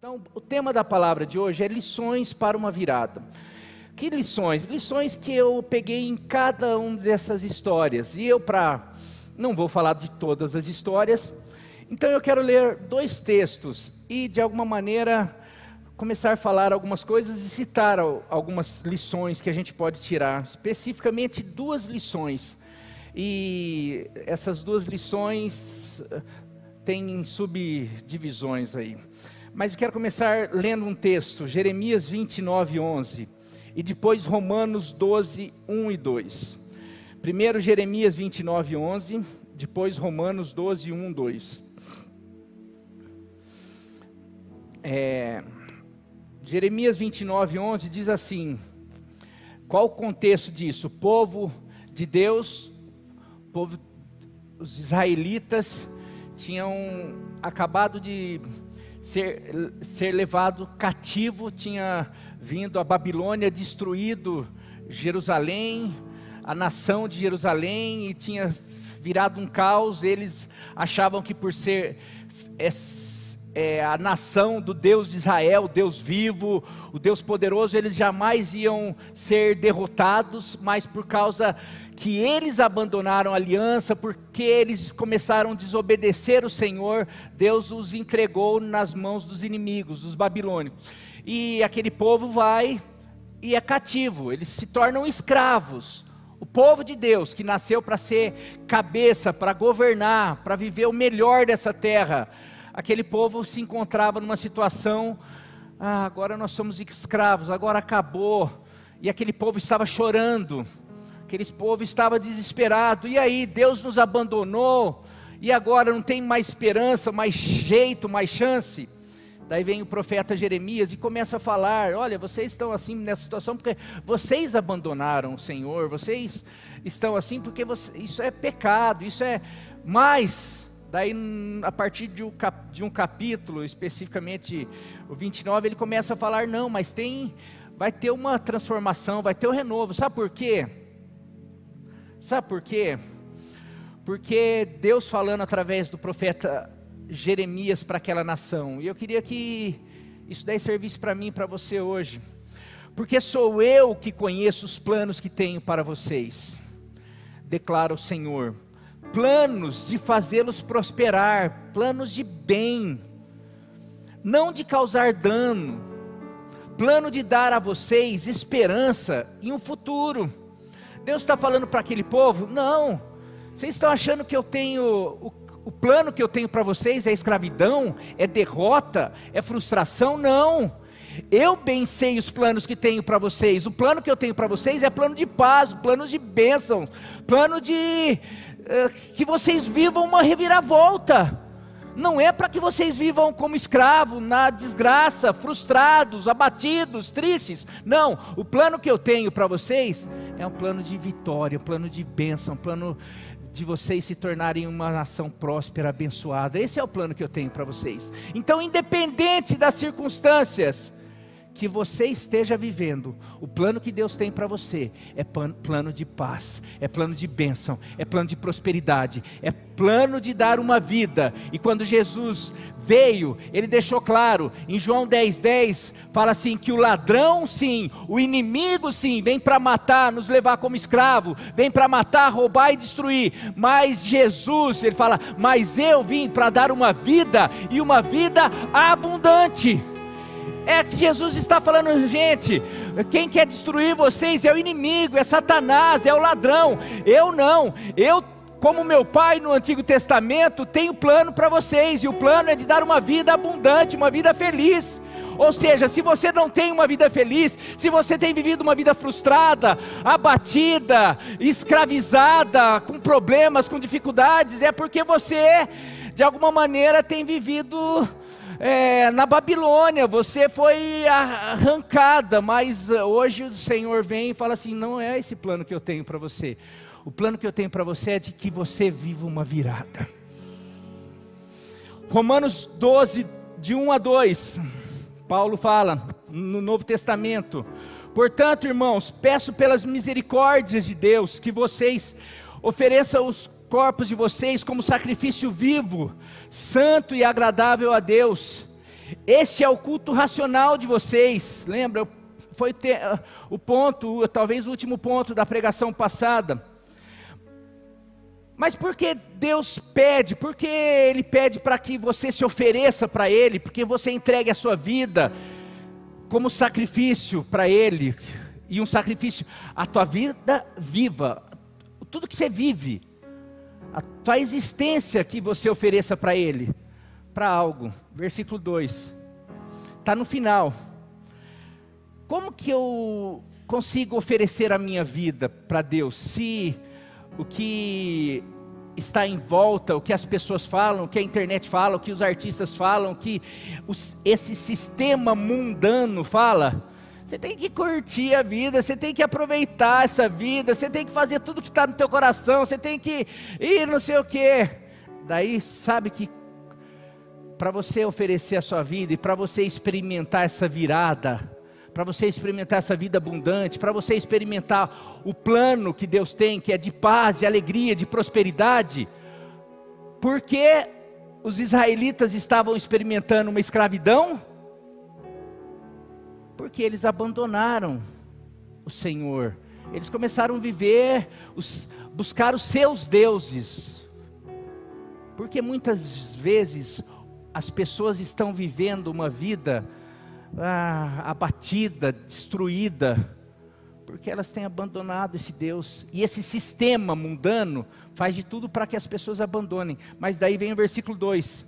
Então, o tema da palavra de hoje é lições para uma virada. Que lições? Lições que eu peguei em cada uma dessas histórias. E não vou falar de todas as histórias, então eu quero ler dois textos e de alguma maneira começar a falar algumas coisas e citar algumas lições que a gente pode tirar, especificamente duas lições. E essas duas lições têm subdivisões aí. Mas eu quero começar lendo um texto, Jeremias 29, 11, e depois Romanos 12, 1 e 2. Primeiro Jeremias 29, 11, depois Romanos 12, 1 e 2. Jeremias 29, 11 diz assim, qual o contexto disso? O povo de Deus, os israelitas tinham acabado de ser levado cativo, tinha vindo a Babilônia, destruído Jerusalém, a nação de Jerusalém, e tinha virado um caos. Eles achavam que por ser a nação do Deus de Israel, o Deus vivo, o Deus poderoso, eles jamais iam ser derrotados, mas por causa que eles abandonaram a aliança, porque eles começaram a desobedecer o Senhor, Deus os entregou nas mãos dos inimigos, dos babilônicos. E aquele povo vai e é cativo, eles se tornam escravos. O povo de Deus, que nasceu para ser cabeça, para governar, para viver o melhor dessa terra, aquele povo se encontrava numa situação, agora nós somos escravos, agora acabou. E aquele povo estava chorando, aquele povo estava desesperado. E aí, Deus nos abandonou, e agora não tem mais esperança, mais jeito, mais chance. Daí vem o profeta Jeremias e começa a falar, olha, vocês estão assim nessa situação porque vocês abandonaram o Senhor, vocês estão assim porque isso é pecado, isso é mais. Daí a partir de um capítulo, especificamente o 29, ele começa a falar, não, mas vai ter uma transformação, vai ter um renovo. Sabe por quê? Sabe por quê? Porque Deus falando através do profeta Jeremias para aquela nação, e eu queria que isso daí servisse para mim e para você hoje, porque sou eu que conheço os planos que tenho para vocês, declara o Senhor, planos de fazê-los prosperar, planos de bem, não de causar dano, plano de dar a vocês esperança e um futuro. Deus está falando para aquele povo, não, vocês estão achando que eu tenho, o plano que eu tenho para vocês é escravidão, é derrota, é frustração? Não, eu bem sei os planos que tenho para vocês. O plano que eu tenho para vocês é plano de paz, plano de bênção, plano de que vocês vivam uma reviravolta. Não é para que vocês vivam como escravos, na desgraça, frustrados, abatidos, tristes. Não, o plano que eu tenho para vocês é um plano de vitória, um plano de bênção, um plano de vocês se tornarem uma nação próspera, abençoada. Esse é o plano que eu tenho para vocês. Então, independente das circunstâncias que você esteja vivendo, o plano que Deus tem para você é plano de paz, é plano de bênção, é plano de prosperidade, é plano de dar uma vida. E quando Jesus veio, Ele deixou claro, em João 10:10, fala assim, que o ladrão sim, o inimigo sim, vem para matar, nos levar como escravo, vem para matar, roubar e destruir, mas Jesus, Ele fala, mas eu vim para dar uma vida, e uma vida abundante. É que Jesus está falando, gente, quem quer destruir vocês é o inimigo, é Satanás, é o ladrão. Eu não, eu como meu pai no Antigo Testamento tenho plano para vocês, e o plano é de dar uma vida abundante, uma vida feliz. Ou seja, se você não tem uma vida feliz, se você tem vivido uma vida frustrada, abatida, escravizada, com problemas, com dificuldades, é porque você de alguma maneira tem vivido na Babilônia, você foi arrancada, mas hoje o Senhor vem e fala assim, não é esse plano que eu tenho para você. O plano que eu tenho para você é de que você viva uma virada. Romanos 12, de 1 a 2, Paulo fala, no Novo Testamento, portanto, irmãos, peço pelas misericórdias de Deus, que vocês ofereçam os corpos de vocês como sacrifício vivo, santo e agradável a Deus. Esse é o culto racional de vocês. Lembra? Foi o ponto, talvez o último ponto da pregação passada. Mas por que Deus pede? Porque Ele pede para que você se ofereça para Ele, porque você entregue a sua vida como sacrifício para Ele, e um sacrifício, a tua vida viva, tudo que você vive, a tua existência que você ofereça para Ele, para algo. Versículo 2, está no final. Como que eu consigo oferecer a minha vida para Deus, se o que está em volta, o que as pessoas falam, o que a internet fala, o que os artistas falam, o que esse sistema mundano fala? Você tem que curtir a vida, você tem que aproveitar essa vida, você tem que fazer tudo que está no teu coração, você tem que ir não sei o que. Daí sabe que para você oferecer a sua vida e para você experimentar essa virada, para você experimentar essa vida abundante, para você experimentar o plano que Deus tem, que é de paz, de alegria, de prosperidade, porque os israelitas estavam experimentando uma escravidão? Porque eles abandonaram o Senhor, eles começaram a viver, buscar os seus deuses, porque muitas vezes as pessoas estão vivendo uma vida abatida, destruída, porque elas têm abandonado esse Deus, e esse sistema mundano faz de tudo para que as pessoas abandonem. Mas daí vem o versículo 2,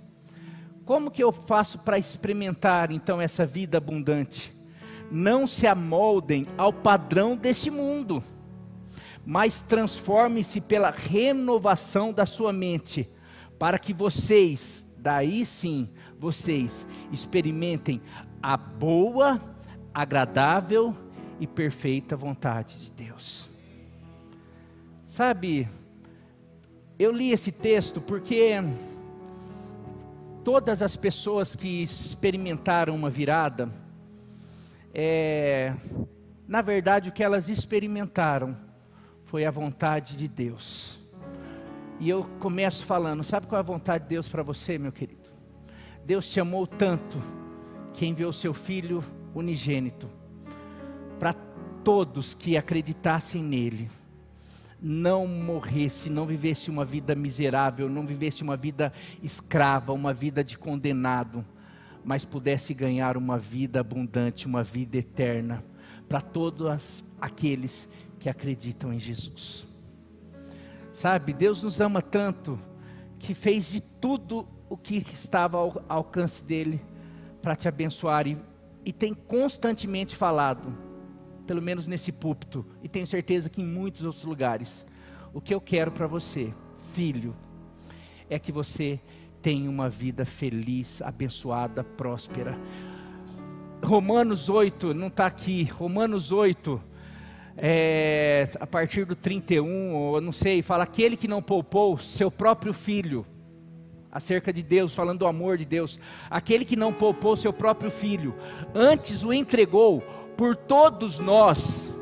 como que eu faço para experimentar então essa vida abundante? Não se amoldem ao padrão desse mundo, mas transforme-se pela renovação da sua mente, para que vocês, daí sim, vocês experimentem a boa, agradável e perfeita vontade de Deus. Sabe, eu li esse texto porque todas as pessoas que experimentaram uma virada, na verdade o que elas experimentaram foi a vontade de Deus. E eu começo falando, sabe qual é a vontade de Deus para você, meu querido? Deus te amou tanto, que enviou seu Filho unigênito, para todos que acreditassem nele, não morresse, não vivesse uma vida miserável, não vivesse uma vida escrava, uma vida de condenado, mas pudesse ganhar uma vida abundante, uma vida eterna, para todos aqueles que acreditam em Jesus. Sabe, Deus nos ama tanto, que fez de tudo o que estava ao alcance dele, para te abençoar, e tem constantemente falado, pelo menos nesse púlpito, e tenho certeza que em muitos outros lugares, o que eu quero para você, filho, é que você tenha uma vida feliz, abençoada, próspera. Romanos 8, não está aqui, Romanos 8, a partir do 31, ou não sei, fala, aquele que não poupou seu próprio filho, acerca de Deus, falando do amor de Deus, aquele que não poupou seu próprio filho, antes o entregou por todos nós.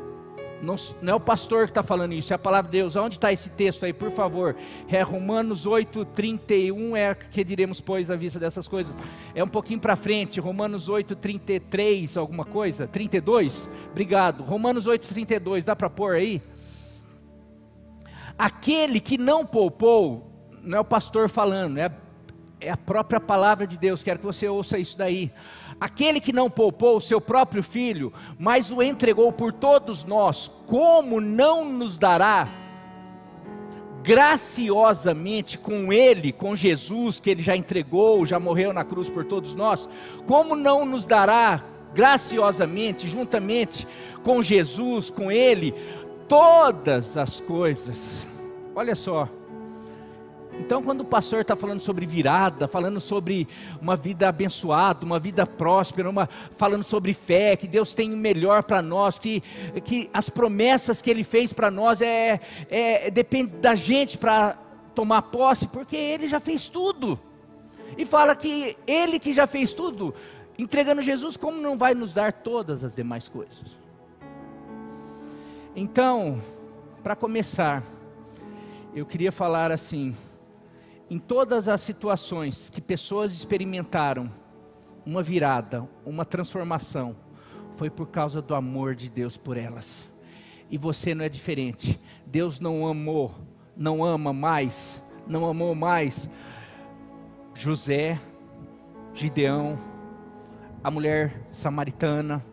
Não é o pastor que está falando isso, é a palavra de Deus. Onde está esse texto aí, por favor? É Romanos 8, 31, que diremos pois à vista dessas coisas. É um pouquinho para frente, Romanos 8, 33, alguma coisa, 32, obrigado, Romanos 8, 32, dá para pôr aí? Aquele que não poupou, não é o pastor falando, é a própria palavra de Deus, quero que você ouça isso daí. Aquele que não poupou o seu próprio filho, mas o entregou por todos nós, como não nos dará graciosamente com ele, com Jesus, que ele já entregou, já morreu na cruz por todos nós, como não nos dará graciosamente, juntamente com Jesus, com ele, todas as coisas? Olha só. Então quando o pastor está falando sobre virada, falando sobre uma vida abençoada, uma vida próspera, falando sobre fé, que Deus tem o melhor para nós, que as promessas que Ele fez para nós, depende da gente para tomar posse, porque Ele já fez tudo, e fala que Ele que já fez tudo, entregando Jesus, como não vai nos dar todas as demais coisas? Então, para começar, eu queria falar assim, em todas as situações que pessoas experimentaram uma virada, uma transformação, foi por causa do amor de Deus por elas. E você não é diferente. Deus não amou, não ama mais, não amou mais José, Gideão, a mulher samaritana,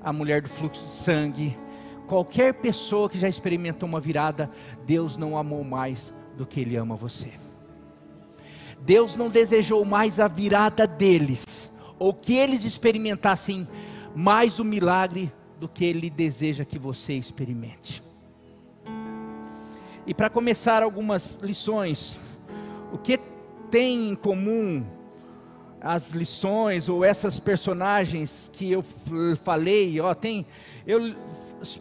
a mulher do fluxo de sangue, qualquer pessoa que já experimentou uma virada, Deus não amou mais do que Ele ama você. Deus não desejou mais a virada deles, ou que eles experimentassem mais o milagre do que Ele deseja que você experimente. E para começar algumas lições, o que tem em comum as lições ou essas personagens que eu falei? Eu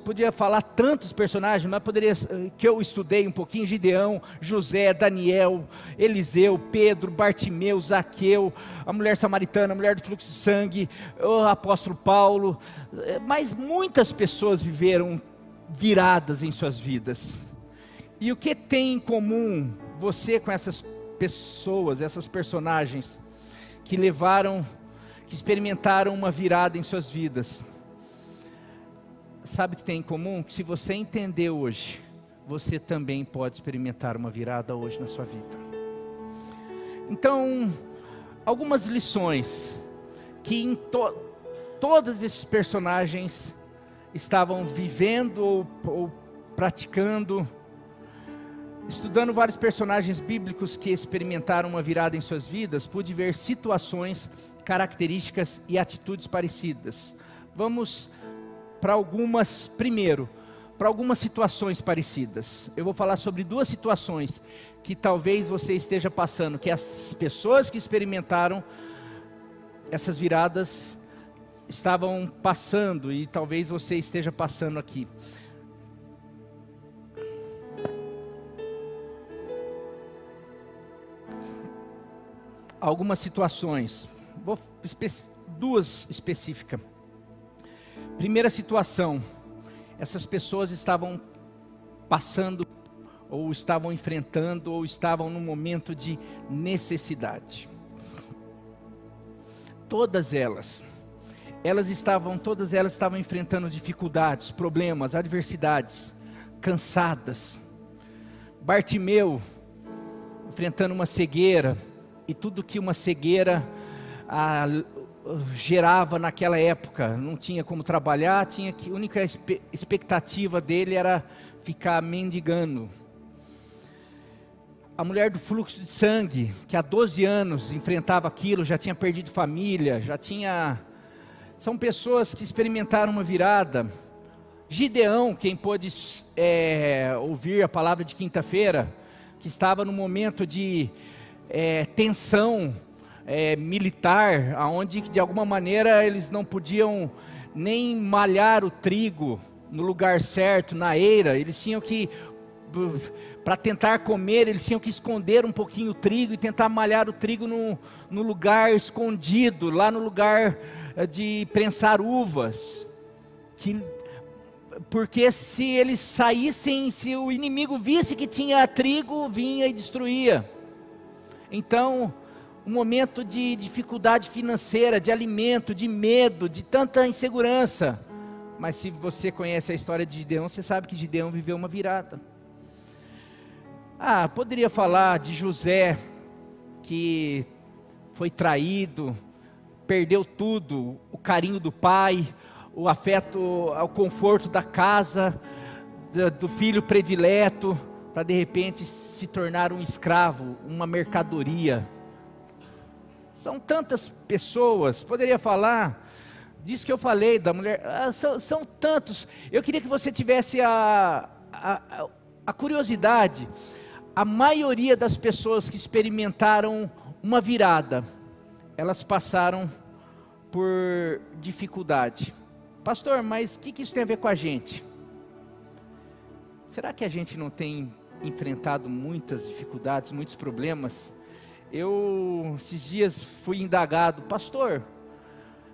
podia falar tantos personagens, mas poderia, que eu estudei um pouquinho: Gideão, José, Daniel, Eliseu, Pedro, Bartimeu, Zaqueu, a mulher samaritana, a mulher do fluxo de sangue, o apóstolo Paulo. Mas muitas pessoas viveram viradas em suas vidas. E o que tem em comum você com essas pessoas, essas personagens que experimentaram uma virada em suas vidas? Sabe o que tem em comum? Que se você entender hoje, você também pode experimentar uma virada hoje na sua vida. Então, algumas lições que em todos esses personagens estavam vivendo ou praticando. Estudando vários personagens bíblicos que experimentaram uma virada em suas vidas, pude ver situações, características e atitudes parecidas. Vamos para algumas situações parecidas. Eu vou falar sobre duas situações que talvez você esteja passando, que as pessoas que experimentaram essas viradas estavam passando, e talvez você esteja passando aqui. Algumas situações, duas específicas. Primeira situação: essas pessoas estavam passando, ou estavam enfrentando, ou estavam num momento de necessidade. Todas elas estavam enfrentando dificuldades, problemas, adversidades, cansadas. Bartimeu enfrentando uma cegueira, e tudo que uma cegueira gerava naquela época. Não tinha como trabalhar, a única expectativa dele era ficar mendigando. A mulher do fluxo de sangue, que há 12 anos enfrentava aquilo, já tinha perdido família, são pessoas que experimentaram uma virada. Gideão, quem pôde ouvir a palavra de quinta-feira, que estava no momento de tensão militar, onde de alguma maneira eles não podiam nem malhar o trigo no lugar certo, na eira. Eles tinham que, para tentar comer, eles tinham que esconder um pouquinho o trigo e tentar malhar o trigo no lugar escondido, lá no lugar de prensar uvas, porque se eles saíssem, se o inimigo visse que tinha trigo, vinha e destruía. Então, um momento de dificuldade financeira, de alimento, de medo, de tanta insegurança. Mas se você conhece a história de Gideão, você sabe que Gideão viveu uma virada. Poderia falar de José, que foi traído, perdeu tudo, o carinho do pai, o afeto, o conforto da casa, do filho predileto, para de repente se tornar um escravo, uma mercadoria. São tantas pessoas. Poderia falar disso que eu falei, da mulher. São tantos. Eu queria que você tivesse a curiosidade. A maioria das pessoas que experimentaram uma virada, elas passaram por dificuldade. Pastor, mas o que isso tem a ver com a gente? Será que a gente não tem enfrentado muitas dificuldades, muitos problemas? Esses dias fui indagado: pastor,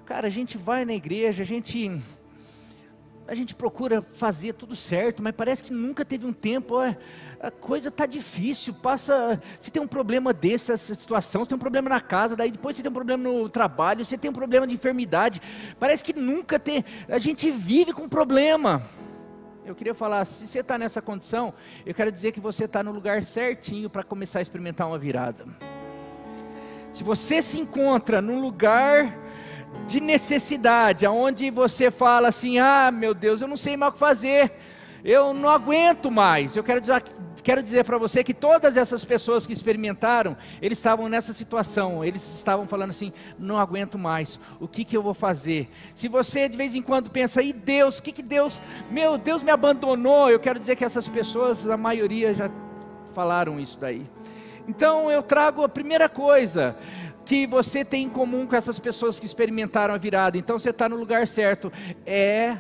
cara, a gente vai na igreja, a gente a gente procura fazer tudo certo, mas parece que nunca teve um tempo, ó, a coisa está difícil, você tem um problema dessa situação, você tem um problema na casa, daí depois você tem um problema no trabalho, você tem um problema de enfermidade, parece que nunca tem, a gente vive com problema. Eu queria falar, se você está nessa condição, eu quero dizer que você está no lugar certinho para começar a experimentar uma virada. Se você se encontra num lugar de necessidade, aonde você fala assim, meu Deus, eu não sei mais o que fazer, eu não aguento mais. Eu quero dizer para você que todas essas pessoas que experimentaram, eles estavam nessa situação, eles estavam falando assim, não aguento mais, o que eu vou fazer? Se você de vez em quando pensa, e Deus, o que Deus, meu Deus me abandonou, eu quero dizer que essas pessoas, a maioria já falaram isso daí. Então eu trago a primeira coisa que você tem em comum com essas pessoas que experimentaram a virada, então você está no lugar certo, é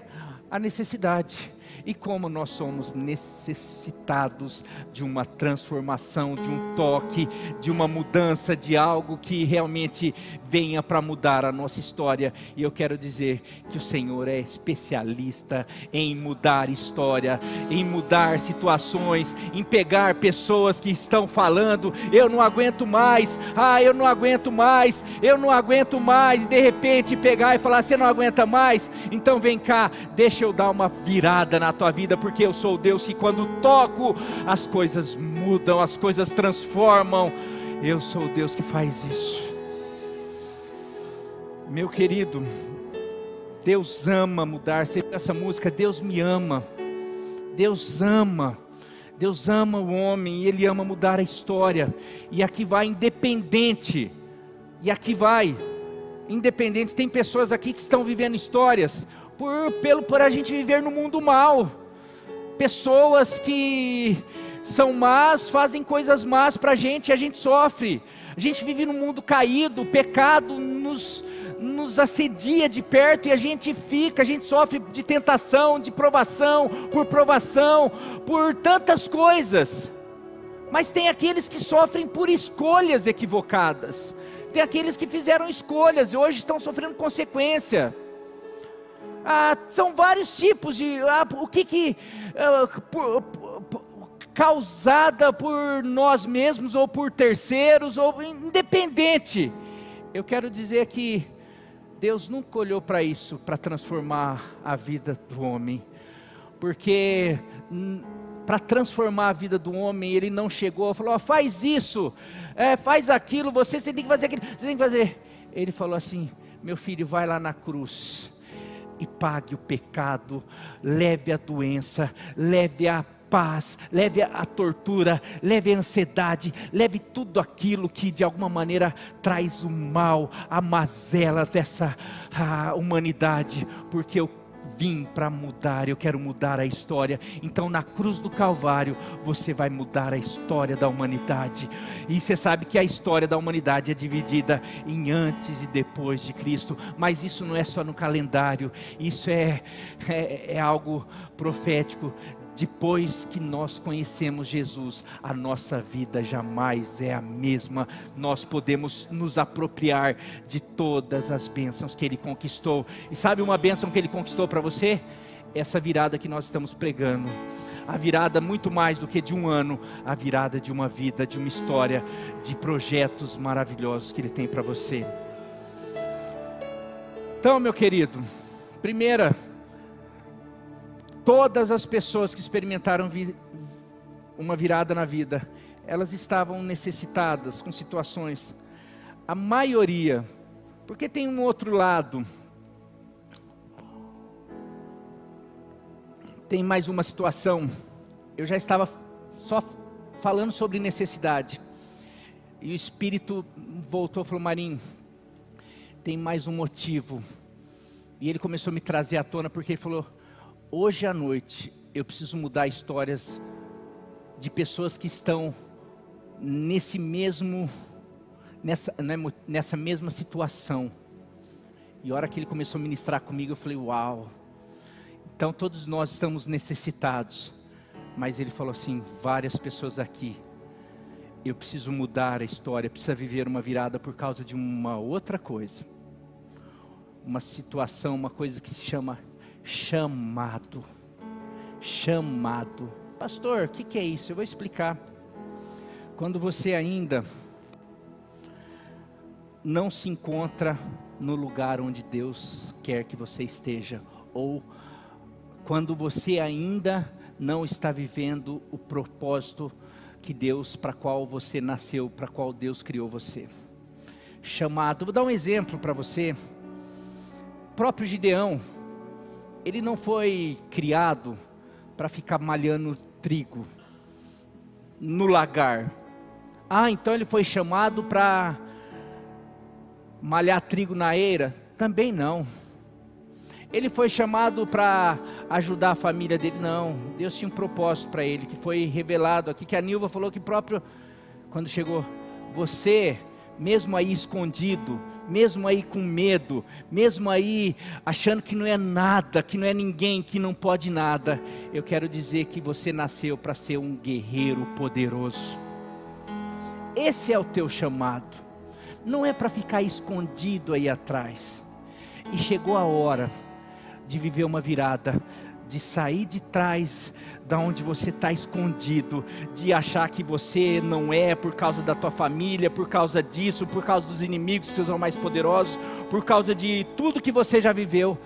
a necessidade. E como nós somos necessitados de uma transformação, de um toque, de uma mudança, de algo que realmente venha para mudar a nossa história. E eu quero dizer que o Senhor é especialista em mudar história, em mudar situações, em pegar pessoas que estão falando, eu não aguento mais, eu não aguento mais, eu não aguento mais, e de repente pegar e falar, você não aguenta mais? Então vem cá, deixa eu dar uma virada na tua vida, porque eu sou o Deus que quando toco, as coisas mudam, as coisas transformam. Eu sou o Deus que faz isso. Meu querido, Deus ama mudar. Você viu essa música? Deus me ama. Deus ama. Deus ama o homem e Ele ama mudar a história. E aqui vai independente. E aqui vai independente. Tem pessoas aqui que estão vivendo histórias por a gente viver no mundo mal. Pessoas que são más, fazem coisas más para a gente e a gente sofre. A gente vive num mundo caído, o pecado nos assedia de perto e a gente sofre de tentação, de provação, por tantas coisas. Mas tem aqueles que sofrem por escolhas equivocadas. Tem aqueles que fizeram escolhas e hoje estão sofrendo consequência. São vários tipos de causada por nós mesmos ou por terceiros, ou independente. Eu quero dizer que Deus nunca olhou para isso, para transformar a vida do homem, porque para transformar a vida do homem, Ele não chegou e falou, faz isso, faz aquilo, você tem que fazer aquilo, você tem que fazer. Ele falou assim, meu filho, vai lá na cruz e pague o pecado, leve a doença, leve a paz, leve a tortura, leve a ansiedade, leve tudo aquilo que de alguma maneira traz o mal, a mazela dessa humanidade, porque eu vim para mudar, eu quero mudar a história. Então na cruz do Calvário você vai mudar a história da humanidade. E você sabe que a história da humanidade é dividida em antes e depois de Cristo, mas isso não é só no calendário, isso é algo profético. Depois que nós conhecemos Jesus, a nossa vida jamais é a mesma. Nós podemos nos apropriar de todas as bênçãos que Ele conquistou. E sabe uma bênção que Ele conquistou para você? Essa virada que nós estamos pregando. A virada muito mais do que de um ano, a virada de uma vida, de uma história, de projetos maravilhosos que Ele tem para você. Então, meu querido, primeira, todas as pessoas que experimentaram uma virada na vida, elas estavam necessitadas com situações, a maioria, porque tem um outro lado, tem mais uma situação. Eu já estava só falando sobre necessidade, e o Espírito voltou e falou, Marinho, tem mais um motivo, e ele começou a me trazer à tona, porque ele falou, hoje à noite, eu preciso mudar histórias de pessoas que estão nessa mesma situação. E a hora que ele começou a ministrar comigo, eu falei, uau. Então todos nós estamos necessitados. Mas ele falou assim, várias pessoas aqui, eu preciso mudar a história, preciso viver uma virada por causa de uma outra coisa. Uma situação, uma coisa que se chama chamado. Chamado. Pastor, o que é isso? Eu vou explicar. Quando você ainda não se encontra no lugar onde Deus quer que você esteja, ou quando você ainda não está vivendo o propósito que Deus, para qual você nasceu, para qual Deus criou você. Chamado. Vou dar um exemplo para você. O próprio Gideão, ele não foi criado para ficar malhando trigo no lagar. Então ele foi chamado para malhar trigo na eira? Também não. Ele foi chamado para ajudar a família dele? Não. Deus tinha um propósito para ele, que foi revelado aqui, que a Nilva falou que próprio, quando chegou, você, mesmo aí escondido, mesmo aí com medo, mesmo aí achando que não é nada, que não é ninguém, que não pode nada, eu quero dizer que você nasceu para ser um guerreiro poderoso. Esse é o teu chamado. Não é para ficar escondido aí atrás. E chegou a hora de viver uma virada, de sair de trás da onde você está escondido, de achar que você não é por causa da tua família, por causa disso, por causa dos inimigos que são mais poderosos, por causa de tudo que você já viveu.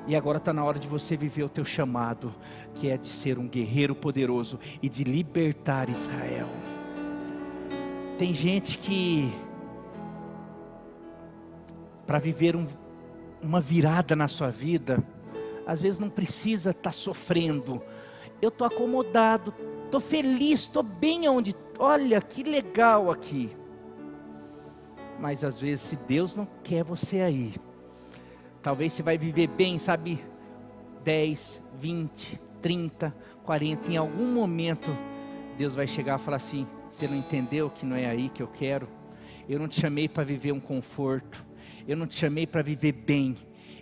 E agora está na hora de você viver o teu chamado, que é de ser um guerreiro poderoso e de libertar Israel. Tem gente que, para viver uma virada na sua vida, às vezes não precisa estar sofrendo. Eu estou acomodado, estou feliz, estou bem onde, olha que legal aqui. Mas às vezes, se Deus não quer você aí, talvez você vai viver bem, sabe, 10, 20, 30, 40, em algum momento Deus vai chegar e falar assim: você não entendeu que não é aí que eu quero? Eu não te chamei para viver um conforto, eu não te chamei para viver bem,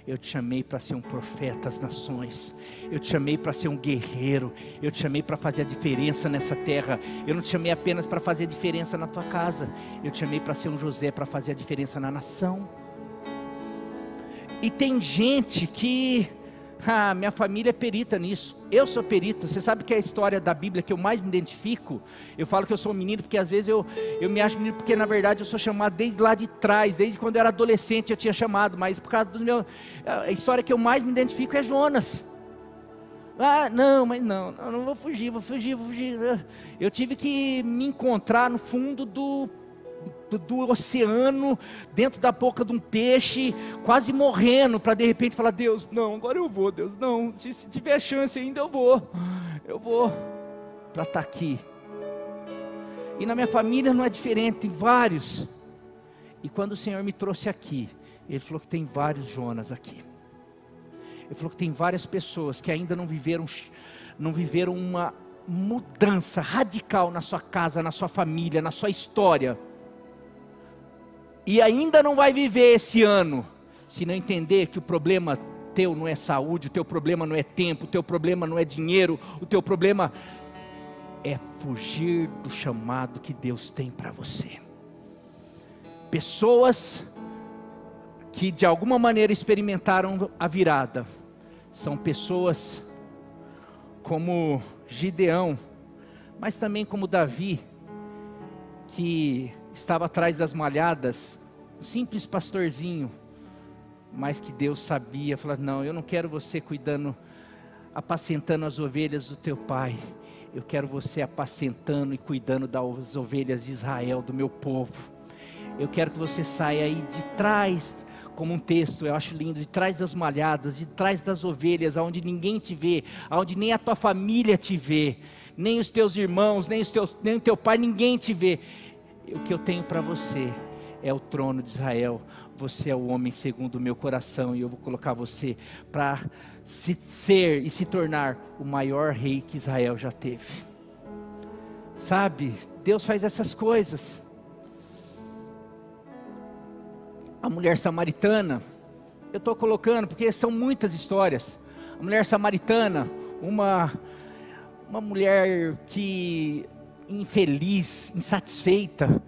eu te chamei para ser um profeta às nações, eu te chamei para ser um guerreiro, eu te chamei para fazer a diferença nessa terra. Eu não te chamei apenas para fazer a diferença na tua casa, eu te chamei para ser um José, para fazer a diferença na nação. E tem gente que, minha família é perita nisso, eu sou perito. Você sabe que é a história da Bíblia que eu mais me identifico? Eu falo que eu sou um menino, porque às vezes eu me acho menino, porque na verdade eu sou chamado desde lá de trás, desde quando eu era adolescente eu tinha chamado, mas por causa do meu, a história que eu mais me identifico é Jonas. Não vou fugir. Eu tive que me encontrar no fundo do oceano, dentro da boca de um peixe, quase morrendo, para de repente falar: Deus, não, agora eu vou, Deus, não, se tiver chance ainda eu vou, para estar aqui. E na minha família não é diferente, tem vários. E quando o Senhor me trouxe aqui, Ele falou que tem vários Jonas aqui. Ele falou que tem várias pessoas que ainda não viveram uma mudança radical na sua casa, na sua família, na sua história. E ainda não vai viver esse ano, se não entender que o problema teu não é saúde, o teu problema não é tempo, o teu problema não é dinheiro, o teu problema é fugir do chamado que Deus tem para você. Pessoas que de alguma maneira experimentaram a virada, são pessoas como Gideão, mas também como Davi, que estava atrás das malhadas, um simples pastorzinho, mas que Deus sabia, falou: não, eu não quero você cuidando, apacentando as ovelhas do teu pai, eu quero você apacentando e cuidando das ovelhas de Israel, do meu povo. Eu quero que você saia aí de trás, como um texto, eu acho lindo, de trás das malhadas, de trás das ovelhas, aonde ninguém te vê, aonde nem a tua família te vê, nem os teus irmãos, nem o teu pai, ninguém te vê. O que eu tenho para você é o trono de Israel. Você é o homem segundo o meu coração, e eu vou colocar você para ser e se tornar o maior rei que Israel já teve. Sabe, Deus faz essas coisas. A mulher samaritana, eu estou colocando porque são muitas histórias. A mulher samaritana, uma mulher que infeliz, insatisfeita,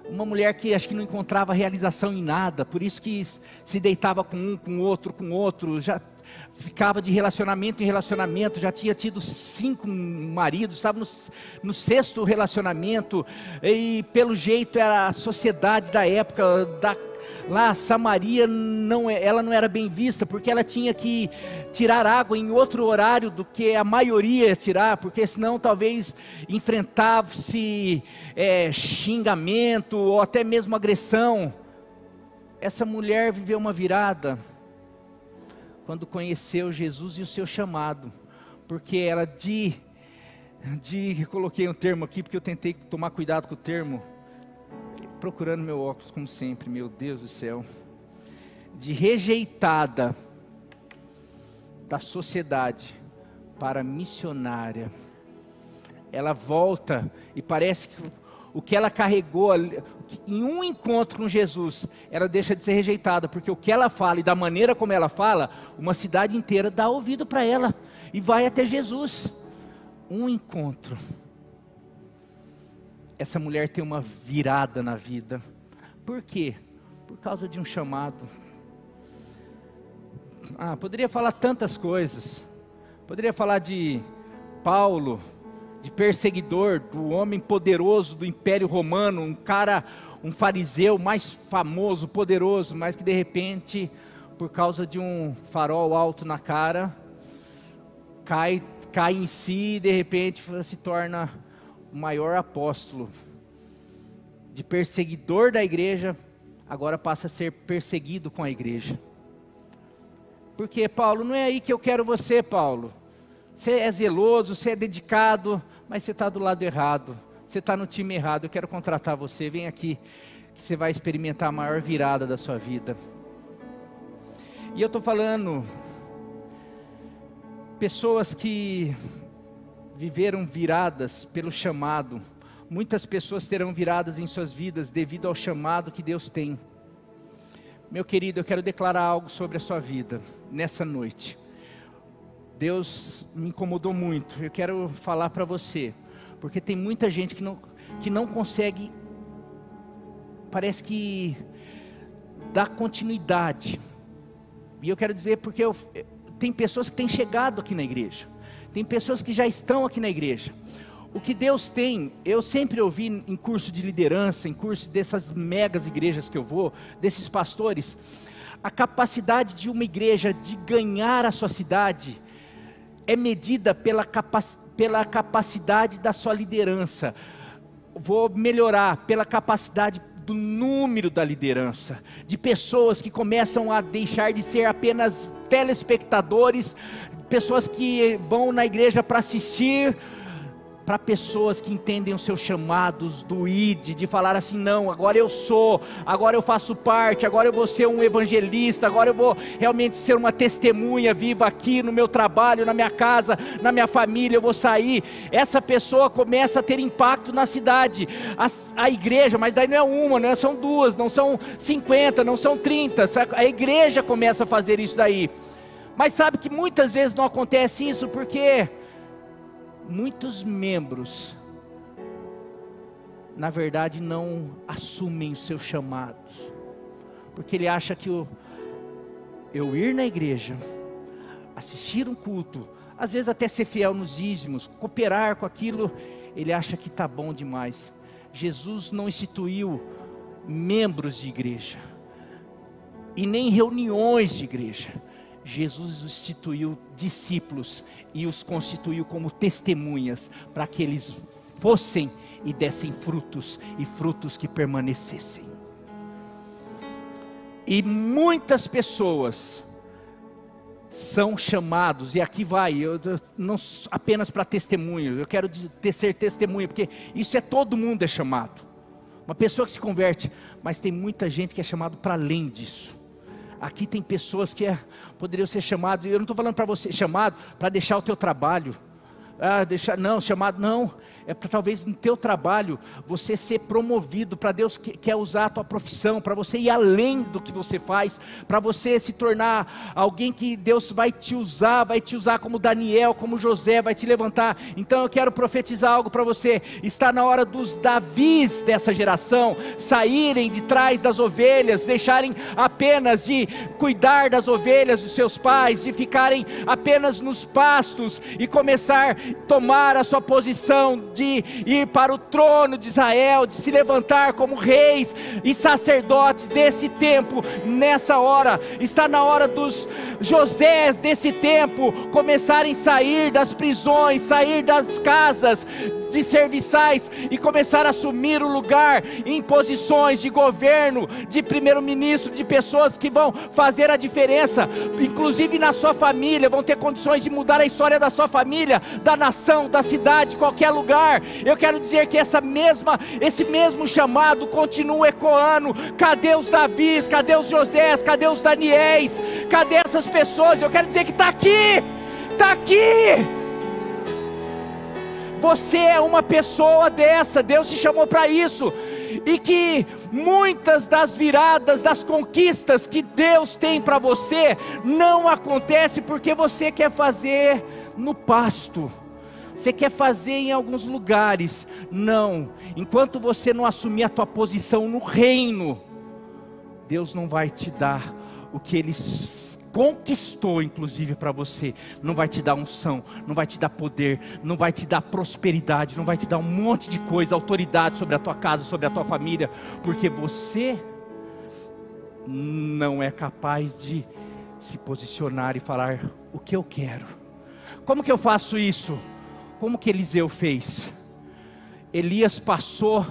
Uma mulher que acho que não encontrava realização em nada, por isso que se deitava com um, com outro, já ficava de relacionamento em relacionamento, já tinha tido 5 maridos, estava no 6º relacionamento, e pelo jeito era a sociedade da época, lá Samaria, ela não era bem vista, porque ela tinha que tirar água em outro horário do que a maioria ia tirar, porque senão talvez enfrentava-se xingamento, ou até mesmo agressão. Essa mulher viveu uma virada, quando conheceu Jesus e o seu chamado, porque ela eu coloquei um termo aqui, porque eu tentei tomar cuidado com o termo, procurando meu óculos como sempre, meu Deus do céu, de rejeitada da sociedade para missionária. Ela volta e parece que o que ela carregou em um encontro com Jesus, ela deixa de ser rejeitada, porque o que ela fala e da maneira como ela fala, uma cidade inteira dá ouvido para ela e vai até Jesus. Um encontro. Essa mulher tem uma virada na vida. Por quê? Por causa de um chamado. Poderia falar tantas coisas. Poderia falar de Paulo, de perseguidor, do homem poderoso do Império Romano, um fariseu mais famoso, poderoso, mas que de repente, por causa de um farol alto na cara, cai em si e de repente se torna o maior apóstolo. De perseguidor da igreja, agora passa a ser perseguido com a igreja. Porque, Paulo, não é aí que eu quero você, Paulo. Você é zeloso, você é dedicado, mas você está do lado errado. Você está no time errado, eu quero contratar você, vem aqui, que você vai experimentar a maior virada da sua vida. E eu estou falando, pessoas que viveram viradas pelo chamado. Muitas pessoas terão viradas em suas vidas devido ao chamado que Deus tem. Meu querido, eu quero declarar algo sobre a sua vida nessa noite. Deus me incomodou muito, eu quero falar para você, porque tem muita gente que não consegue, parece que dar continuidade. E eu quero dizer porque tem pessoas que têm chegado aqui na igreja, tem pessoas que já estão aqui na igreja. O que Deus tem, eu sempre ouvi em curso de liderança, em curso dessas megas igrejas que eu vou, desses pastores, a capacidade de uma igreja de ganhar a sua cidade é medida pela capacidade da sua liderança. Vou melhorar, pela capacidade do número da liderança, de pessoas que começam a deixar de ser apenas telespectadores, pessoas que vão na igreja para assistir, para pessoas que entendem os seus chamados do ID, de falar assim, não, agora eu faço parte, agora eu vou ser um evangelista, agora eu vou realmente ser uma testemunha viva aqui no meu trabalho, na minha casa, na minha família, eu vou sair. Essa pessoa começa a ter impacto na cidade, a igreja, mas daí não é uma, não são 2, não são 50, não são 30, a igreja começa a fazer isso daí. Mas sabe que muitas vezes não acontece isso, porque muitos membros, na verdade, não assumem os seus chamados, porque ele acha que eu ir na igreja, assistir um culto, às vezes até ser fiel nos dízimos, cooperar com aquilo, ele acha que está bom demais. Jesus não instituiu membros de igreja, e nem reuniões de igreja. Jesus instituiu discípulos e os constituiu como testemunhas, para que eles fossem e dessem frutos, e frutos que permanecessem. E muitas pessoas são chamados, e aqui vai, eu não apenas para testemunho, eu quero ser testemunha, porque isso todo mundo é chamado. Uma pessoa que se converte, mas tem muita gente que é chamado para além disso. Aqui tem pessoas que poderiam ser chamadas, eu não estou falando para você, chamado para deixar o teu trabalho, não, chamado não, é para talvez no teu trabalho, você ser promovido, para Deus quer usar a tua profissão, para você ir além do que você faz, para você se tornar alguém que Deus vai te usar como Daniel, como José, vai te levantar. Então eu quero profetizar algo para você, está na hora dos Davis dessa geração, saírem de trás das ovelhas, deixarem apenas de cuidar das ovelhas dos seus pais, de ficarem apenas nos pastos, e começar a tomar a sua posição, de ir para o trono de Israel, de se levantar como reis e sacerdotes desse tempo. Nessa hora, está na hora dos Josés desse tempo começarem a sair das prisões, sair das casas de serviçais e começar a assumir o lugar em posições de governo, de primeiro-ministro, de pessoas que vão fazer a diferença, inclusive na sua família, vão ter condições de mudar a história da sua família, da nação, da cidade, qualquer lugar. Eu quero dizer que esse mesmo chamado continua ecoando. Cadê os Davis? Cadê os Josés? Cadê os Daniéis? Cadê essas pessoas? Eu quero dizer que está aqui, está aqui. Você é uma pessoa dessa, Deus te chamou para isso, e que muitas das viradas, das conquistas que Deus tem para você, não acontece porque você quer fazer no pasto, você quer fazer em alguns lugares. Não, enquanto você não assumir a tua posição no reino, Deus não vai te dar o que Ele conquistou inclusive para você. Não vai te dar unção, não vai te dar poder, não vai te dar prosperidade, não vai te dar um monte de coisa, autoridade sobre a tua casa, sobre a tua família, porque você não é capaz de se posicionar e falar o que eu quero. Como que eu faço isso? Como que Eliseu fez? Elias passou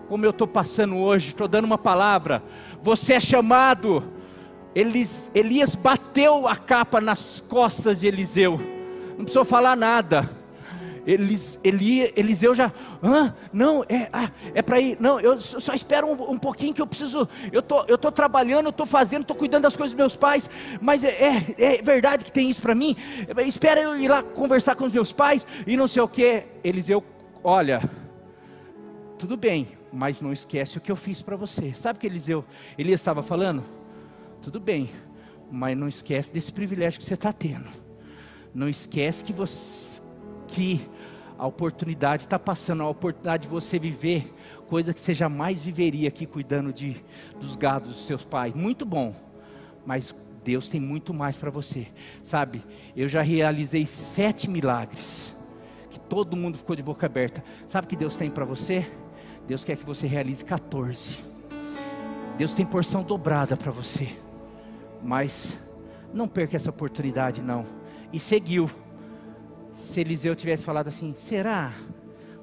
como eu estou passando hoje, estou dando uma palavra. Você é chamado. Elias bateu a capa nas costas de Eliseu, não precisou falar nada. Eliseu já, não, é para ir, não, eu só espero um pouquinho que eu preciso, eu estou trabalhando, eu estou fazendo, estou cuidando das coisas dos meus pais, mas é verdade que tem isso para mim, espera eu ir lá conversar com os meus pais, e não sei o que. Eliseu, olha, tudo bem, mas não esquece o que eu fiz para você. Sabe o que Elias estava falando? Tudo bem, mas não esquece desse privilégio que você está tendo. Não esquece que a oportunidade está passando, a oportunidade de você viver coisa que você jamais viveria aqui cuidando dos gados dos seus pais. Muito bom, mas Deus tem muito mais para você. Sabe, eu já realizei 7 milagres, que todo mundo ficou de boca aberta. Sabe o que Deus tem para você? Deus quer que você realize 14. Deus tem porção dobrada para você. Mas não perca essa oportunidade não. E seguiu. Se Eliseu tivesse falado assim, será?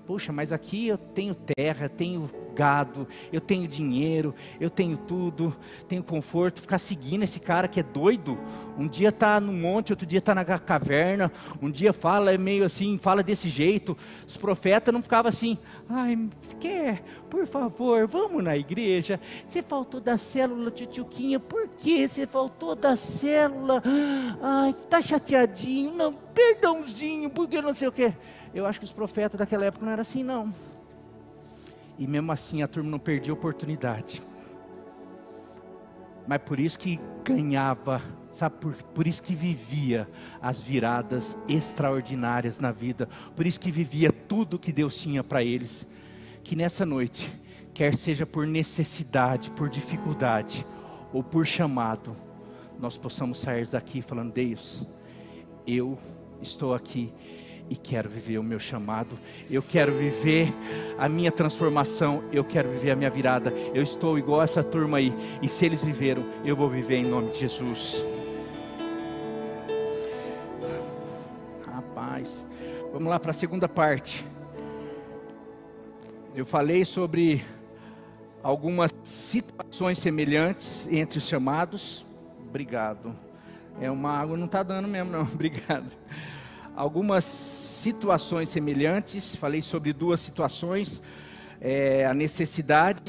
Puxa, mas aqui eu tenho terra, tenho gado, eu tenho dinheiro, eu tenho tudo, tenho conforto. Ficar seguindo esse cara que é doido, um dia está no monte, outro dia está na caverna, um dia fala meio assim, fala desse jeito. Os profetas não ficavam assim, ai, quer, por favor, vamos na igreja, você faltou da célula, tchutchuquinha, por que você faltou da célula? Ai, tá chateadinho, não, perdãozinho, porque não sei o que. Eu acho que os profetas daquela época não eram assim não. E mesmo assim a turma não perdia a oportunidade. Mas por isso que ganhava, sabe, por isso que vivia as viradas extraordinárias na vida. Por isso que vivia tudo que Deus tinha para eles. Que nessa noite, quer seja por necessidade, por dificuldade ou por chamado, nós possamos sair daqui falando, Deus, eu estou aqui e quero viver o meu chamado, eu quero viver a minha transformação, eu quero viver a minha virada. Eu estou igual a essa turma aí, e se eles viveram, eu vou viver em nome de Jesus. Rapaz, vamos lá para a segunda parte. Eu falei sobre algumas situações semelhantes entre os chamados. Obrigado. Uma água não está dando mesmo não, obrigado. Algumas situações semelhantes, falei sobre 2 situações, a necessidade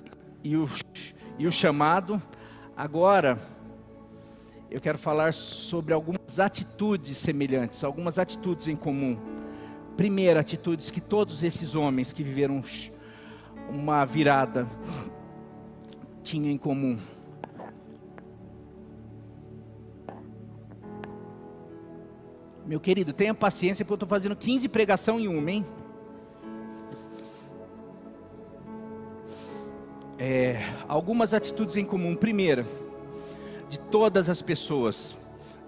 e o chamado. Agora, eu quero falar sobre algumas atitudes semelhantes, algumas atitudes em comum. Primeira atitude que todos esses homens que viveram uma virada tinham em comum. Meu querido, tenha paciência porque eu estou fazendo 15 pregação em uma, hein? Algumas atitudes em comum. Primeira, de todas as pessoas,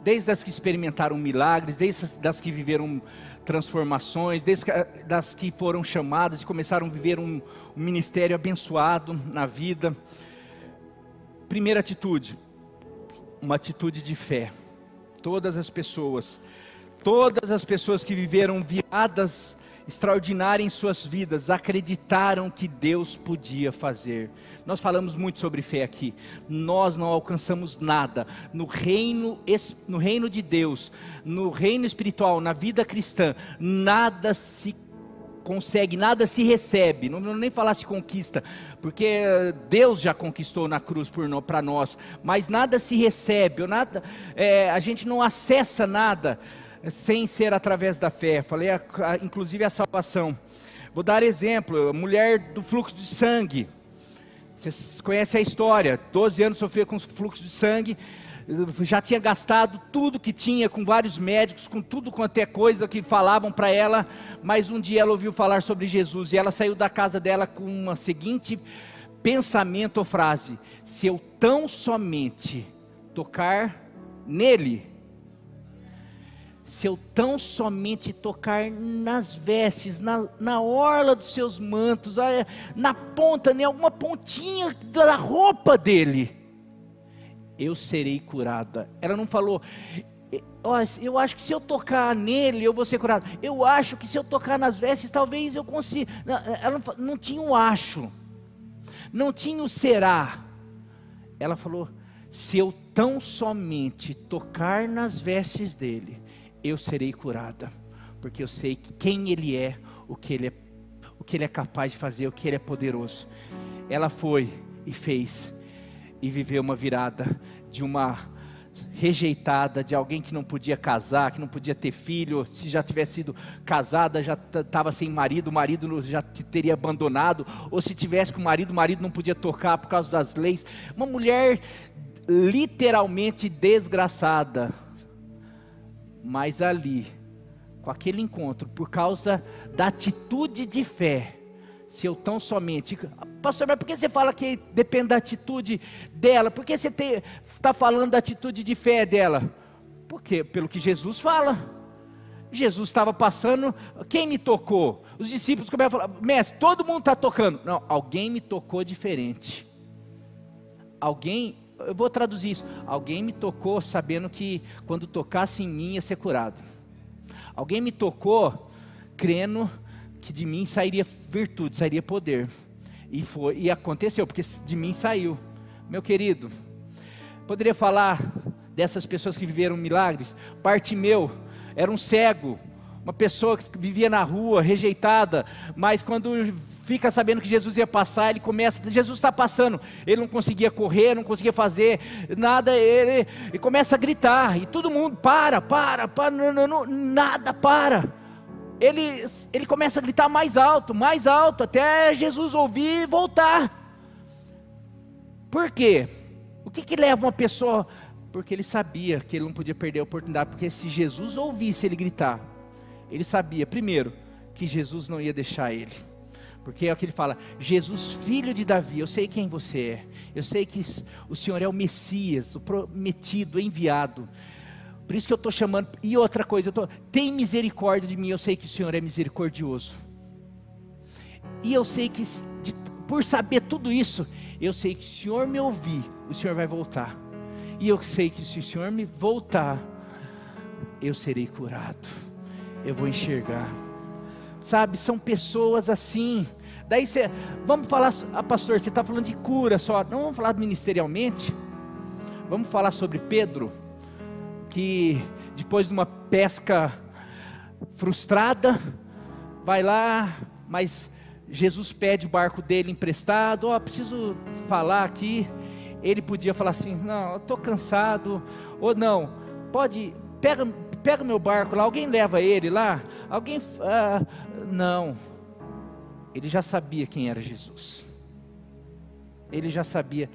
desde as que experimentaram milagres, desde as que viveram transformações, desde das que foram chamadas e começaram a viver um ministério abençoado na vida. Primeira atitude, uma atitude de fé. Todas as pessoas que viveram viradas extraordinárias em suas vidas, acreditaram que Deus podia fazer. Nós falamos muito sobre fé aqui. Nós não alcançamos nada no reino de Deus, no reino espiritual, na vida cristã. Nada se consegue, nada se recebe. Não nem falar se conquista, porque Deus já conquistou na cruz para nós. Mas nada se recebe, a gente não acessa nada sem ser através da fé. Falei inclusive a salvação. Vou dar exemplo, a mulher do fluxo de sangue. Vocês conhecem a história, 12 anos sofreu com fluxo de sangue, já tinha gastado tudo que tinha com vários médicos, com tudo quanto é coisa que falavam para ela, mas um dia ela ouviu falar sobre Jesus, e ela saiu da casa dela com uma seguinte pensamento ou frase: se eu tão somente tocar nele, se eu tão somente tocar nas vestes, na orla dos seus mantos, na ponta, em alguma pontinha da roupa dele, eu serei curada. Ela não falou, eu acho que se eu tocar nele, eu vou ser curado. Eu acho que se eu tocar nas vestes, talvez eu consiga. Ela não tinha um acho, não tinha o será. Ela falou, se eu tão somente tocar nas vestes dele, eu serei curada, porque eu sei que quem Ele é, o que Ele é capaz de fazer, o que Ele é poderoso. Ela foi e fez, e viveu uma virada de uma rejeitada, de alguém que não podia casar, que não podia ter filho, se já tivesse sido casada, já estava sem marido, o marido já teria abandonado, ou se tivesse com o marido não podia tocar por causa das leis. Uma mulher literalmente desgraçada. Mas ali, com aquele encontro, por causa da atitude de fé, se eu tão somente... Pastor, mas por que você fala que depende da atitude dela? Por que você está falando da atitude de fé dela? Porque, pelo que Jesus fala, Jesus estava passando, quem me tocou? Os discípulos começam a falar, mestre, todo mundo está tocando. Não, alguém me tocou diferente. Eu vou traduzir isso. Alguém me tocou sabendo que quando tocasse em mim ia ser curado. Alguém me tocou crendo que de mim sairia virtude, sairia poder. E aconteceu, porque de mim saiu. Meu querido, poderia falar dessas pessoas que viveram milagres. Bartimeu era um cego, uma pessoa que vivia na rua, rejeitada, mas quando fica sabendo que Jesus ia passar, Jesus está passando, ele não conseguia correr, não conseguia fazer nada, ele começa a gritar, e todo mundo, para, não, nada para, ele começa a gritar mais alto, até Jesus ouvir e voltar. Por quê? O que leva uma pessoa? Porque ele sabia que ele não podia perder a oportunidade, porque se Jesus ouvisse ele gritar, ele sabia, primeiro, que Jesus não ia deixar ele. Porque é o que ele fala, Jesus filho de Davi, eu sei quem você é, eu sei que o Senhor é o Messias, o prometido, o enviado, por isso que eu estou chamando. E outra coisa, tem misericórdia de mim, eu sei que o Senhor é misericordioso, e eu sei que por saber tudo isso, eu sei que se o Senhor me ouvir, o Senhor vai voltar, e eu sei que se o Senhor me voltar, eu serei curado, eu vou enxergar. Sabe, são pessoas assim. Daí vamos falar, pastor, você está falando de cura só, não vamos falar ministerialmente? Vamos falar sobre Pedro, que depois de uma pesca frustrada, vai lá, mas Jesus pede o barco dele emprestado, preciso falar aqui. Ele podia falar assim, não, eu estou cansado, ou não, pega o meu barco lá, alguém leva ele lá? Alguém... não. Ele já sabia quem era Jesus. Ele já sabia,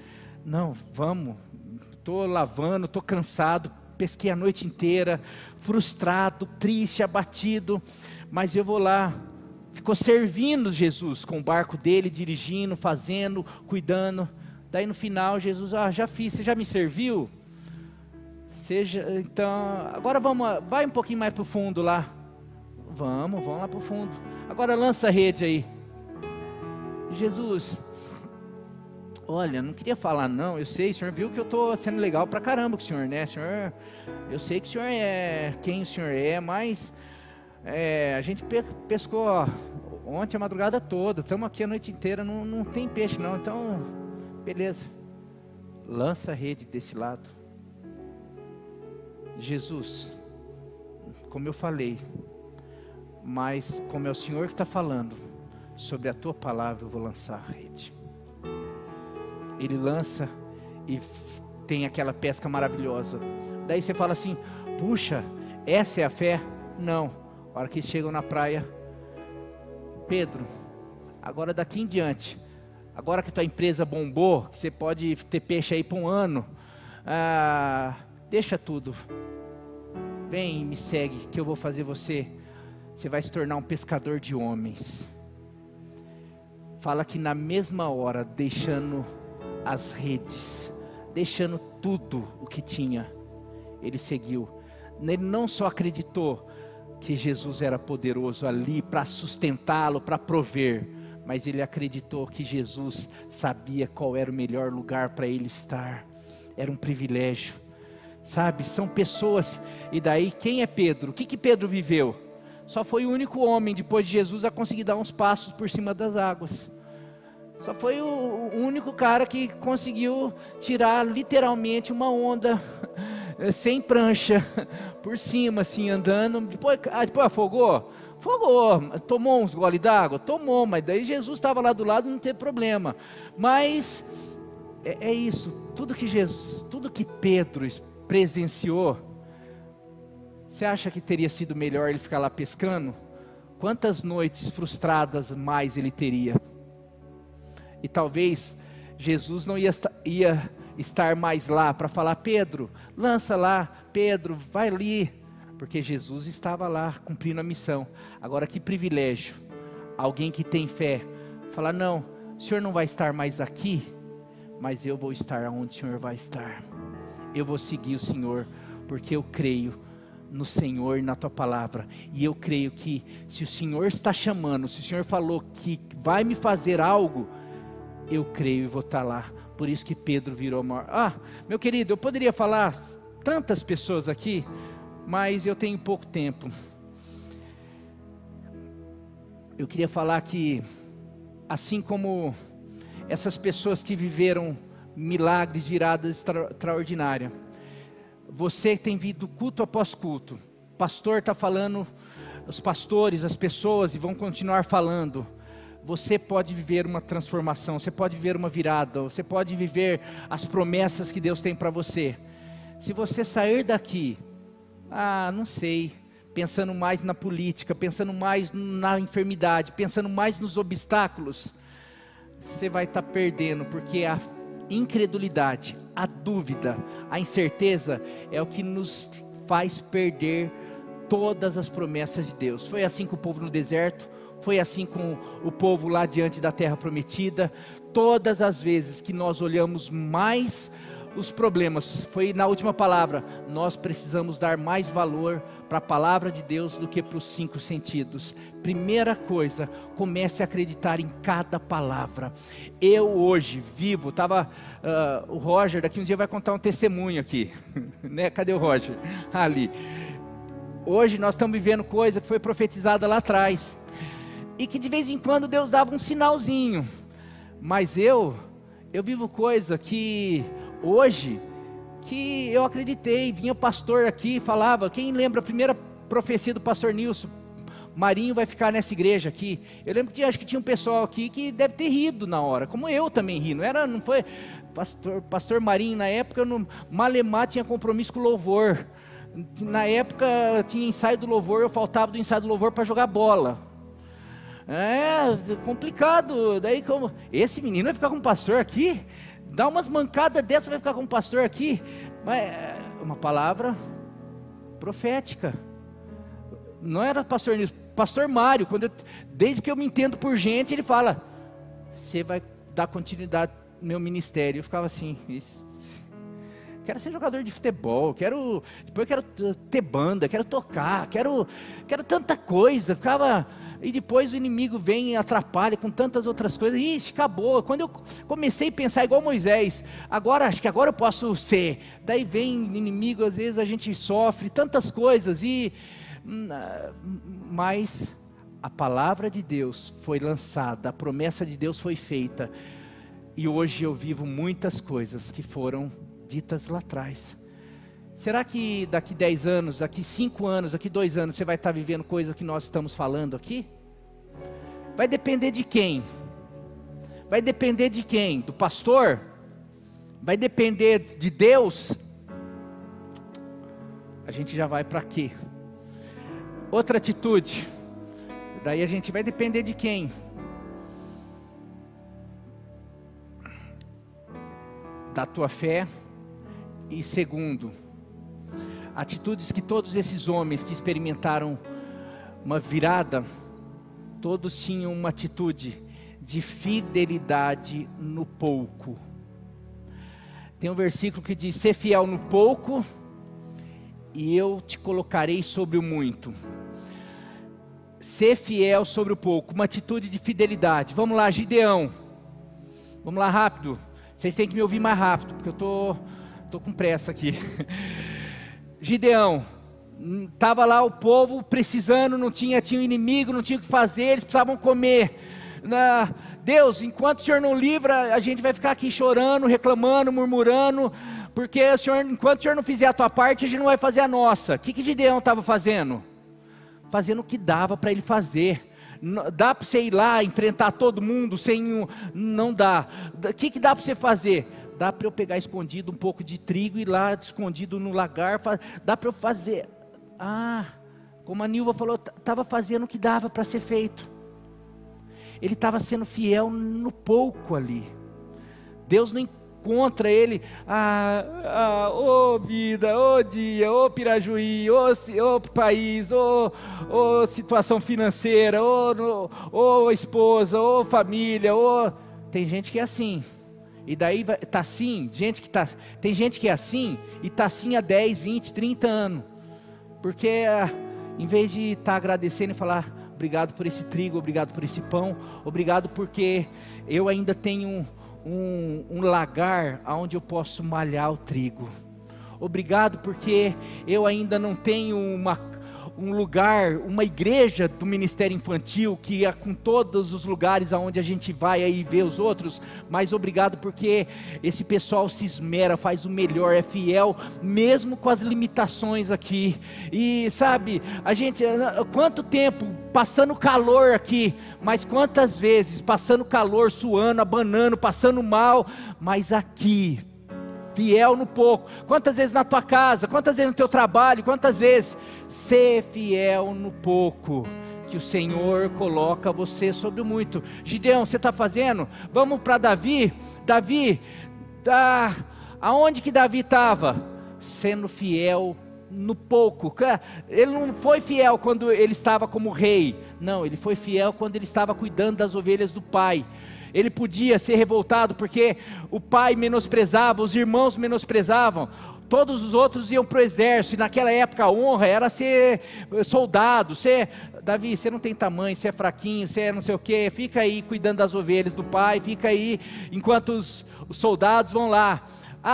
não, vamos, estou lavando, estou cansado, pesquei a noite inteira, frustrado, triste, abatido, mas eu vou lá. Ficou servindo Jesus com o barco dele, dirigindo, fazendo, cuidando. Daí no final Jesus, já fiz, você já me serviu? Então, agora vai um pouquinho mais para o fundo lá. Vamos lá para o fundo. Agora lança a rede aí. Jesus, olha, não queria falar não, eu sei, o senhor viu que eu estou sendo legal pra caramba com o senhor, né? Senhor, eu sei que o senhor é quem o senhor é, mas a gente pescou ontem a madrugada toda, estamos aqui a noite inteira, não tem peixe não, então, beleza. Lança a rede desse lado. Jesus, como eu falei, mas como é o Senhor que está falando, sobre a tua palavra eu vou lançar a rede. Ele lança e tem aquela pesca maravilhosa. Daí você fala assim, puxa, essa é a fé? Não. A hora que chegam na praia, Pedro, agora daqui em diante, agora que tua empresa bombou, que você pode ter peixe aí por um ano, deixa tudo, vem e me segue, que eu vou fazer você vai se tornar um pescador de homens. Fala que na mesma hora, deixando as redes, deixando tudo o que tinha, ele seguiu. Ele não só acreditou que Jesus era poderoso ali para sustentá-lo, para prover, mas ele acreditou que Jesus sabia qual era o melhor lugar para ele estar. Era um privilégio, sabe? São pessoas. E daí quem é Pedro? O que Pedro viveu? Só foi o único homem depois de Jesus a conseguir dar uns passos por cima das águas. Só foi o único cara que conseguiu tirar literalmente uma onda sem prancha por cima, assim, andando. Depois afogou? Afogou. Tomou uns gole d'água? Tomou, mas daí Jesus estava lá do lado, não teve problema. Mas é isso, tudo que Pedro presenciou, você acha que teria sido melhor ele ficar lá pescando? Quantas noites frustradas mais ele teria? E talvez Jesus não ia estar mais lá para falar, Pedro, lança lá, Pedro, vai ali, porque Jesus estava lá cumprindo a missão. Agora que privilégio, alguém que tem fé, falar, não, o Senhor não vai estar mais aqui, mas eu vou estar onde o Senhor vai estar. Eu vou seguir o Senhor, porque eu creio no Senhor e na tua palavra, e eu creio que se o Senhor está chamando, se o Senhor falou que vai me fazer algo, eu creio e vou estar lá. Por isso que Pedro virou maior. Meu querido, eu poderia falar tantas pessoas aqui, mas eu tenho pouco tempo. Eu queria falar que, assim como essas pessoas que viveram milagres, viradas extraordinárias, você tem vindo culto após culto, o pastor está falando, os pastores, as pessoas, e vão continuar falando. Você pode viver uma transformação, você pode viver uma virada, você pode viver as promessas que Deus tem para você. Se você sair daqui, não sei, pensando mais na política, pensando mais na enfermidade, pensando mais nos obstáculos, você vai estar perdendo, porque a incredulidade, a dúvida, a incerteza é o que nos faz perder todas as promessas de Deus. Foi assim com o povo no deserto, foi assim com o povo lá diante da terra prometida. Todas as vezes que nós olhamos mais os problemas, foi na última palavra, nós precisamos dar mais valor para a palavra de Deus do que para os 5 sentidos. Primeira coisa, comece a acreditar em cada palavra. Eu hoje vivo, o Roger daqui um dia vai contar um testemunho aqui, né? Cadê o Roger? Ali. Hoje nós estamos vivendo coisa que foi profetizada lá atrás, e que de vez em quando Deus dava um sinalzinho, mas eu vivo coisa que hoje, que eu acreditei. Vinha pastor aqui, falava, quem lembra a primeira profecia do pastor Nilson? Marinho vai ficar nessa igreja aqui. Eu lembro que acho que tinha um pessoal aqui que deve ter rido na hora, como eu também ri, não foi? Pastor Marinho na época, Malemar tinha compromisso com o louvor, Na época tinha ensaio do louvor, eu faltava do ensaio do louvor para jogar bola. Complicado. Daí como esse menino vai ficar com o pastor aqui? Dá umas mancadas dessa, vai ficar com o pastor aqui? Mas uma palavra profética. Não era pastor Nilson, pastor Mário. Desde que eu me entendo por gente, ele fala: você vai dar continuidade no meu ministério. Eu ficava assim: quero ser jogador de futebol, depois quero ter banda, quero tocar, quero tanta coisa. E depois o inimigo vem e atrapalha com tantas outras coisas. Ixi, acabou. Quando eu comecei a pensar igual Moisés, acho que agora eu posso ser. Daí vem inimigo, às vezes a gente sofre tantas coisas, mas a palavra de Deus foi lançada, a promessa de Deus foi feita, e hoje eu vivo muitas coisas que foram ditas lá atrás. Será que daqui 10 anos, daqui 5 anos, daqui 2 anos, você vai estar vivendo coisa que nós estamos falando aqui? Vai depender de quem? Vai depender de quem? Do pastor? Vai depender de Deus? A gente já vai para quê? Outra atitude. Daí a gente vai depender de quem? Da tua fé. E segundo, atitudes que todos esses homens que experimentaram uma virada, todos tinham uma atitude de fidelidade no pouco. Tem um versículo que diz: ser fiel no pouco e eu te colocarei sobre o muito. Ser fiel sobre o pouco, uma atitude de fidelidade. Vamos lá, Gideão. Vamos lá, rápido. Vocês têm que me ouvir mais rápido, porque eu tô com pressa aqui. Gideão, estava lá o povo precisando, tinha um inimigo, não tinha o que fazer, eles precisavam comer. Deus, enquanto o Senhor não livra, a gente vai ficar aqui chorando, reclamando, murmurando, porque enquanto o Senhor não fizer a tua parte, a gente não vai fazer a nossa. O que Gideão estava fazendo? Fazendo o que dava para ele fazer. Dá para você ir lá, enfrentar todo mundo sem não dá. O que dá para você fazer? Dá para eu pegar escondido um pouco de trigo e ir lá escondido no lagar, dá para eu fazer. Como a Nilva falou, estava fazendo o que dava para ser feito. Ele estava sendo fiel no pouco ali. Deus não encontra ele, vida, dia, Pirajuí, país, situação financeira, esposa, família, tem gente que é assim. E daí tá assim, tem gente que é assim e está assim há 10, 20, 30 anos. Porque em vez de estar agradecendo e falar: obrigado por esse trigo, obrigado por esse pão, obrigado porque eu ainda tenho um lagar onde eu posso malhar o trigo. Obrigado porque eu ainda não tenho um lugar, uma igreja do ministério infantil que é com todos os lugares aonde a gente vai aí ver os outros, mas obrigado porque esse pessoal se esmera, faz o melhor, é fiel, mesmo com as limitações aqui. E sabe, a gente, quanto tempo passando calor aqui, mas quantas vezes passando calor, suando, abanando, passando mal, mas aqui, fiel no pouco. Quantas vezes na tua casa, quantas vezes no teu trabalho, quantas vezes? Ser fiel no pouco, que o Senhor coloca você sobre o muito. Gideão, você está fazendo? Vamos para Davi. Aonde que Davi estava? Sendo fiel no pouco. Ele não foi fiel quando ele estava como rei, não, ele foi fiel quando ele estava cuidando das ovelhas do pai. Ele podia ser revoltado porque o pai menosprezava, os irmãos menosprezavam, todos os outros iam para o exército, e naquela época a honra era ser soldado. Davi, você não tem tamanho, você é fraquinho, você é não sei o que, fica aí cuidando das ovelhas do pai, fica aí enquanto os soldados vão lá.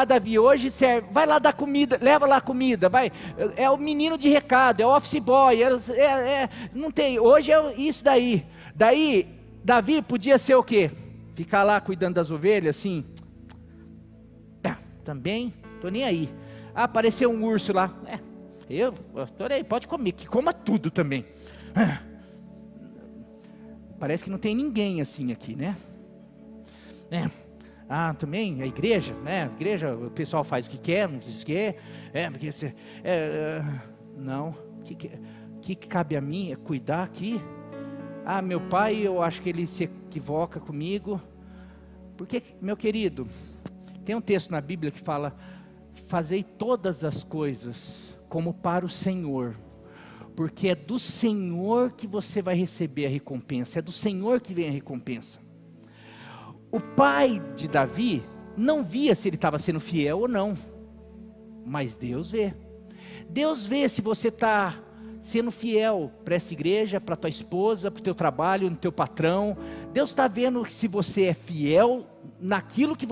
Davi, hoje serve, vai lá dar comida, leva lá comida, vai, é o menino de recado, é o office boy, não tem, hoje é isso daí. Daí, Davi podia ser o quê? Ficar lá cuidando das ovelhas, assim, também, tô nem aí. Apareceu um urso lá, eu adorei, pode comer, que coma tudo também. Parece que não tem ninguém assim aqui, né? Ah, também, a igreja, né? A igreja, o pessoal faz o que quer, não diz o que é, porque você... não, o que cabe a mim é cuidar aqui. Ah, meu pai, eu acho que ele se equivoca comigo. Porque, meu querido, tem um texto na Bíblia que fala: fazei todas as coisas como para o Senhor, porque é do Senhor que você vai receber a recompensa, é do Senhor que vem a recompensa. O pai de Davi não via se ele estava sendo fiel ou não, mas Deus vê. Deus vê se você está sendo fiel para essa igreja, para tua esposa, para o teu trabalho, no teu patrão. Deus está vendo se você é fiel naquilo que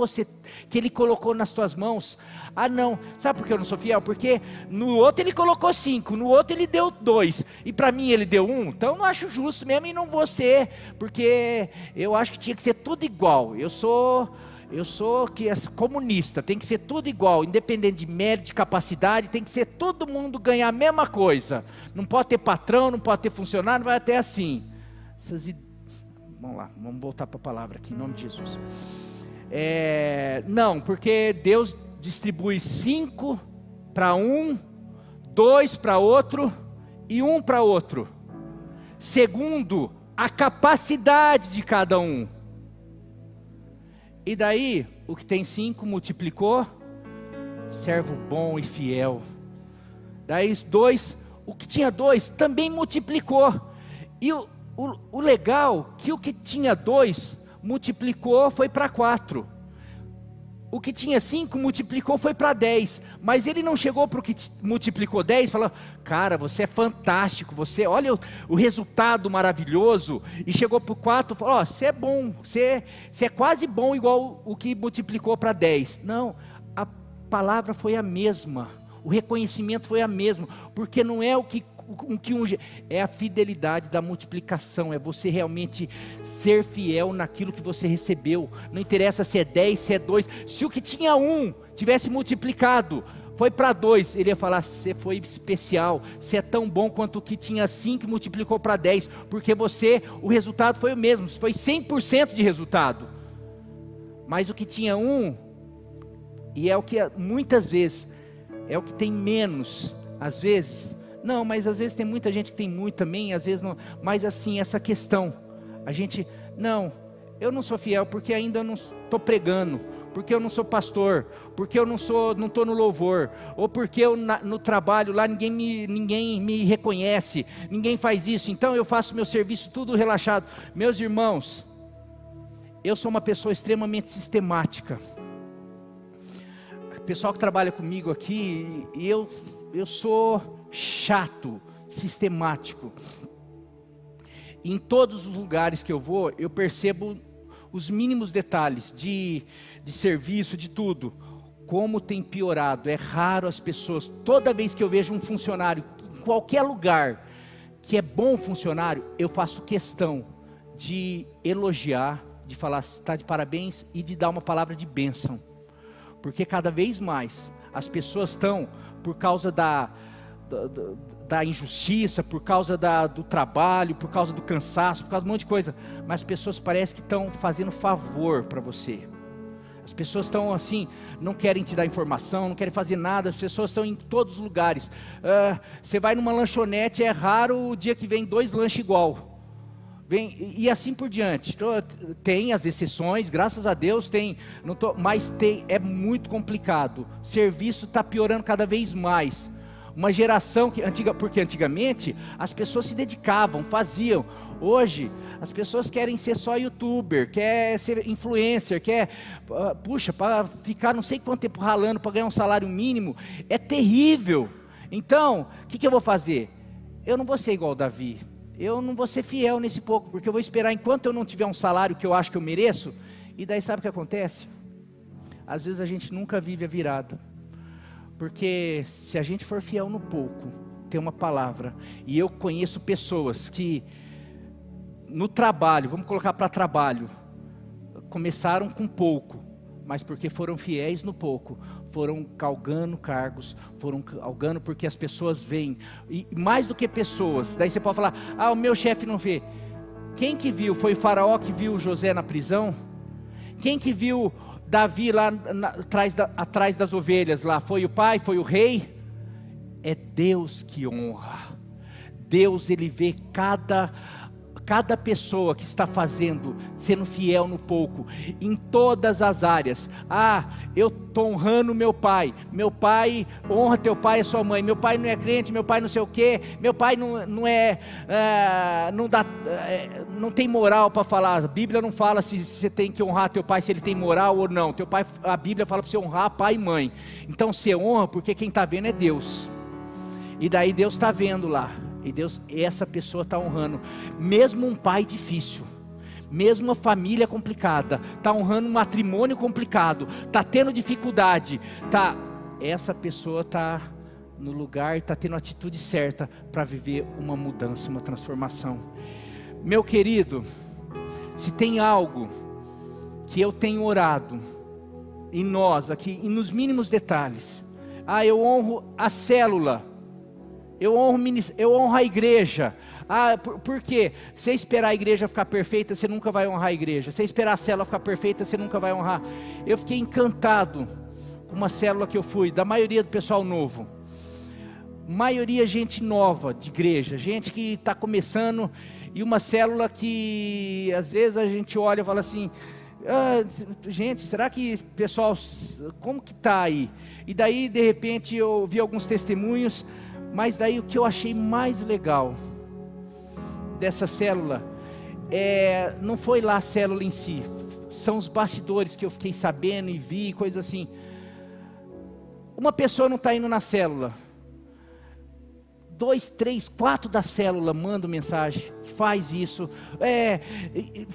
Ele colocou nas tuas mãos. Ah não, sabe por que eu não sou fiel? Porque no outro Ele colocou 5, no outro Ele deu 2, e para mim Ele deu 1, então eu não acho justo mesmo, e não vou ser, porque eu acho que tinha que ser tudo igual. Eu sou comunista, tem que ser tudo igual, independente de mérito, de capacidade, tem que ser todo mundo ganhar a mesma coisa. Não pode ter patrão, não pode ter funcionário, não vai até assim. Vamos lá, vamos voltar para a palavra aqui, em nome de Jesus. Não, porque Deus distribui 5 para um, 2 para outro e 1 para outro, segundo a capacidade de cada um. E daí, o que tem 5 multiplicou, servo bom e fiel. Daí 2, o que tinha 2 também multiplicou. E o legal, que o que tinha 2 multiplicou foi para 4. O que tinha 5 multiplicou foi para 10. Mas ele não chegou para o que multiplicou 10 e falou: cara, você é fantástico, você olha o resultado maravilhoso. E chegou para o 4 e falou: ó, você é bom, você é quase bom igual o que multiplicou para 10. Não, a palavra foi a mesma, o reconhecimento foi a mesma, porque não é o que é a fidelidade da multiplicação, é você realmente ser fiel naquilo que você recebeu. Não interessa se é 10, se é 2, se o que tinha 1 tivesse multiplicado, foi para 2, ele ia falar: você foi especial, você é tão bom quanto o que tinha 5 e multiplicou para 10, porque o resultado foi o mesmo, foi 100% de resultado. Mas o que tinha 1, e é o que muitas vezes, é o que tem menos, às vezes. Não, mas às vezes tem muita gente que tem muito também, às vezes não. Mas assim, essa questão, eu não sou fiel porque ainda não estou pregando, porque eu não sou pastor, porque eu não estou no louvor, ou porque no trabalho lá ninguém me reconhece, ninguém faz isso, então eu faço meu serviço tudo relaxado. Meus irmãos, eu sou uma pessoa extremamente sistemática. O pessoal que trabalha comigo aqui, eu sou chato, sistemático. Em todos os lugares que eu vou, eu percebo os mínimos detalhes de serviço, de tudo. Como tem piorado, é raro as pessoas, toda vez que eu vejo um funcionário, em qualquer lugar, que é bom funcionário, eu faço questão de elogiar, de falar está de parabéns e de dar uma palavra de bênção. Porque cada vez mais as pessoas estão, por causa da injustiça, por causa do trabalho, por causa do cansaço, por causa de um monte de coisa, mas as pessoas parecem que estão fazendo favor para você. As pessoas estão assim, não querem te dar informação, não querem fazer nada, as pessoas estão em todos os lugares. Você vai numa lanchonete, é raro o dia que vem 2 lanches igual. E assim por diante. Tem as exceções, graças a Deus tem, mas é muito complicado. O serviço está piorando cada vez mais. Uma geração porque antigamente as pessoas se dedicavam, faziam. Hoje as pessoas querem ser só youtuber, quer ser influencer, para ficar não sei quanto tempo ralando para ganhar um salário mínimo, é terrível. Então, o que eu vou fazer? Eu não vou ser igual Davi, eu não vou ser fiel nesse pouco, porque eu vou esperar enquanto eu não tiver um salário que eu acho que eu mereço. E daí sabe o que acontece? Às vezes a gente nunca vive a virada. Porque se a gente for fiel no pouco, tem uma palavra. E eu conheço pessoas que no trabalho, vamos colocar para trabalho, começaram com pouco, mas porque foram fiéis no pouco, foram galgando cargos, foram galgando porque as pessoas veem. E mais do que pessoas, daí você pode falar: o meu chefe não vê. Quem que viu? Foi o faraó que viu José na prisão? Quem que viu Davi lá atrás das ovelhas lá, foi o pai, foi o rei? É Deus que honra. Deus, Ele vê cada pessoa que está sendo fiel no pouco, em todas as áreas. Eu estou honrando meu pai, honra teu pai e sua mãe, meu pai não é crente, meu pai não sei o que, meu pai não tem moral para falar. A Bíblia não fala se você tem que honrar teu pai, se ele tem moral ou não. Teu pai, a Bíblia fala para você honrar pai e mãe. Então você honra porque quem está vendo é Deus, e daí Deus está vendo lá. E essa pessoa está honrando, mesmo um pai difícil, mesmo uma família complicada, está honrando um matrimônio complicado, está tendo dificuldade, essa pessoa está no lugar, está tendo a atitude certa para viver uma mudança, uma transformação. Meu querido, se tem algo que eu tenho orado em nós aqui, e nos mínimos detalhes, eu honro a célula, eu honro a igreja. Por quê? Se esperar a igreja ficar perfeita, você nunca vai honrar a igreja. Se esperar a célula ficar perfeita, você nunca vai honrar. Eu fiquei encantado com uma célula que eu fui, da maioria do pessoal novo. Maioria gente nova de igreja, gente que está começando, e uma célula que às vezes a gente olha e fala assim, gente, será que pessoal, como que está aí? E daí de repente eu vi alguns testemunhos. Mas daí o que eu achei mais legal dessa célula, não foi lá a célula em si, são os bastidores que eu fiquei sabendo e vi, coisas assim. Uma pessoa não está indo na célula, 2, 3, 4 da célula mandam mensagem, faz isso,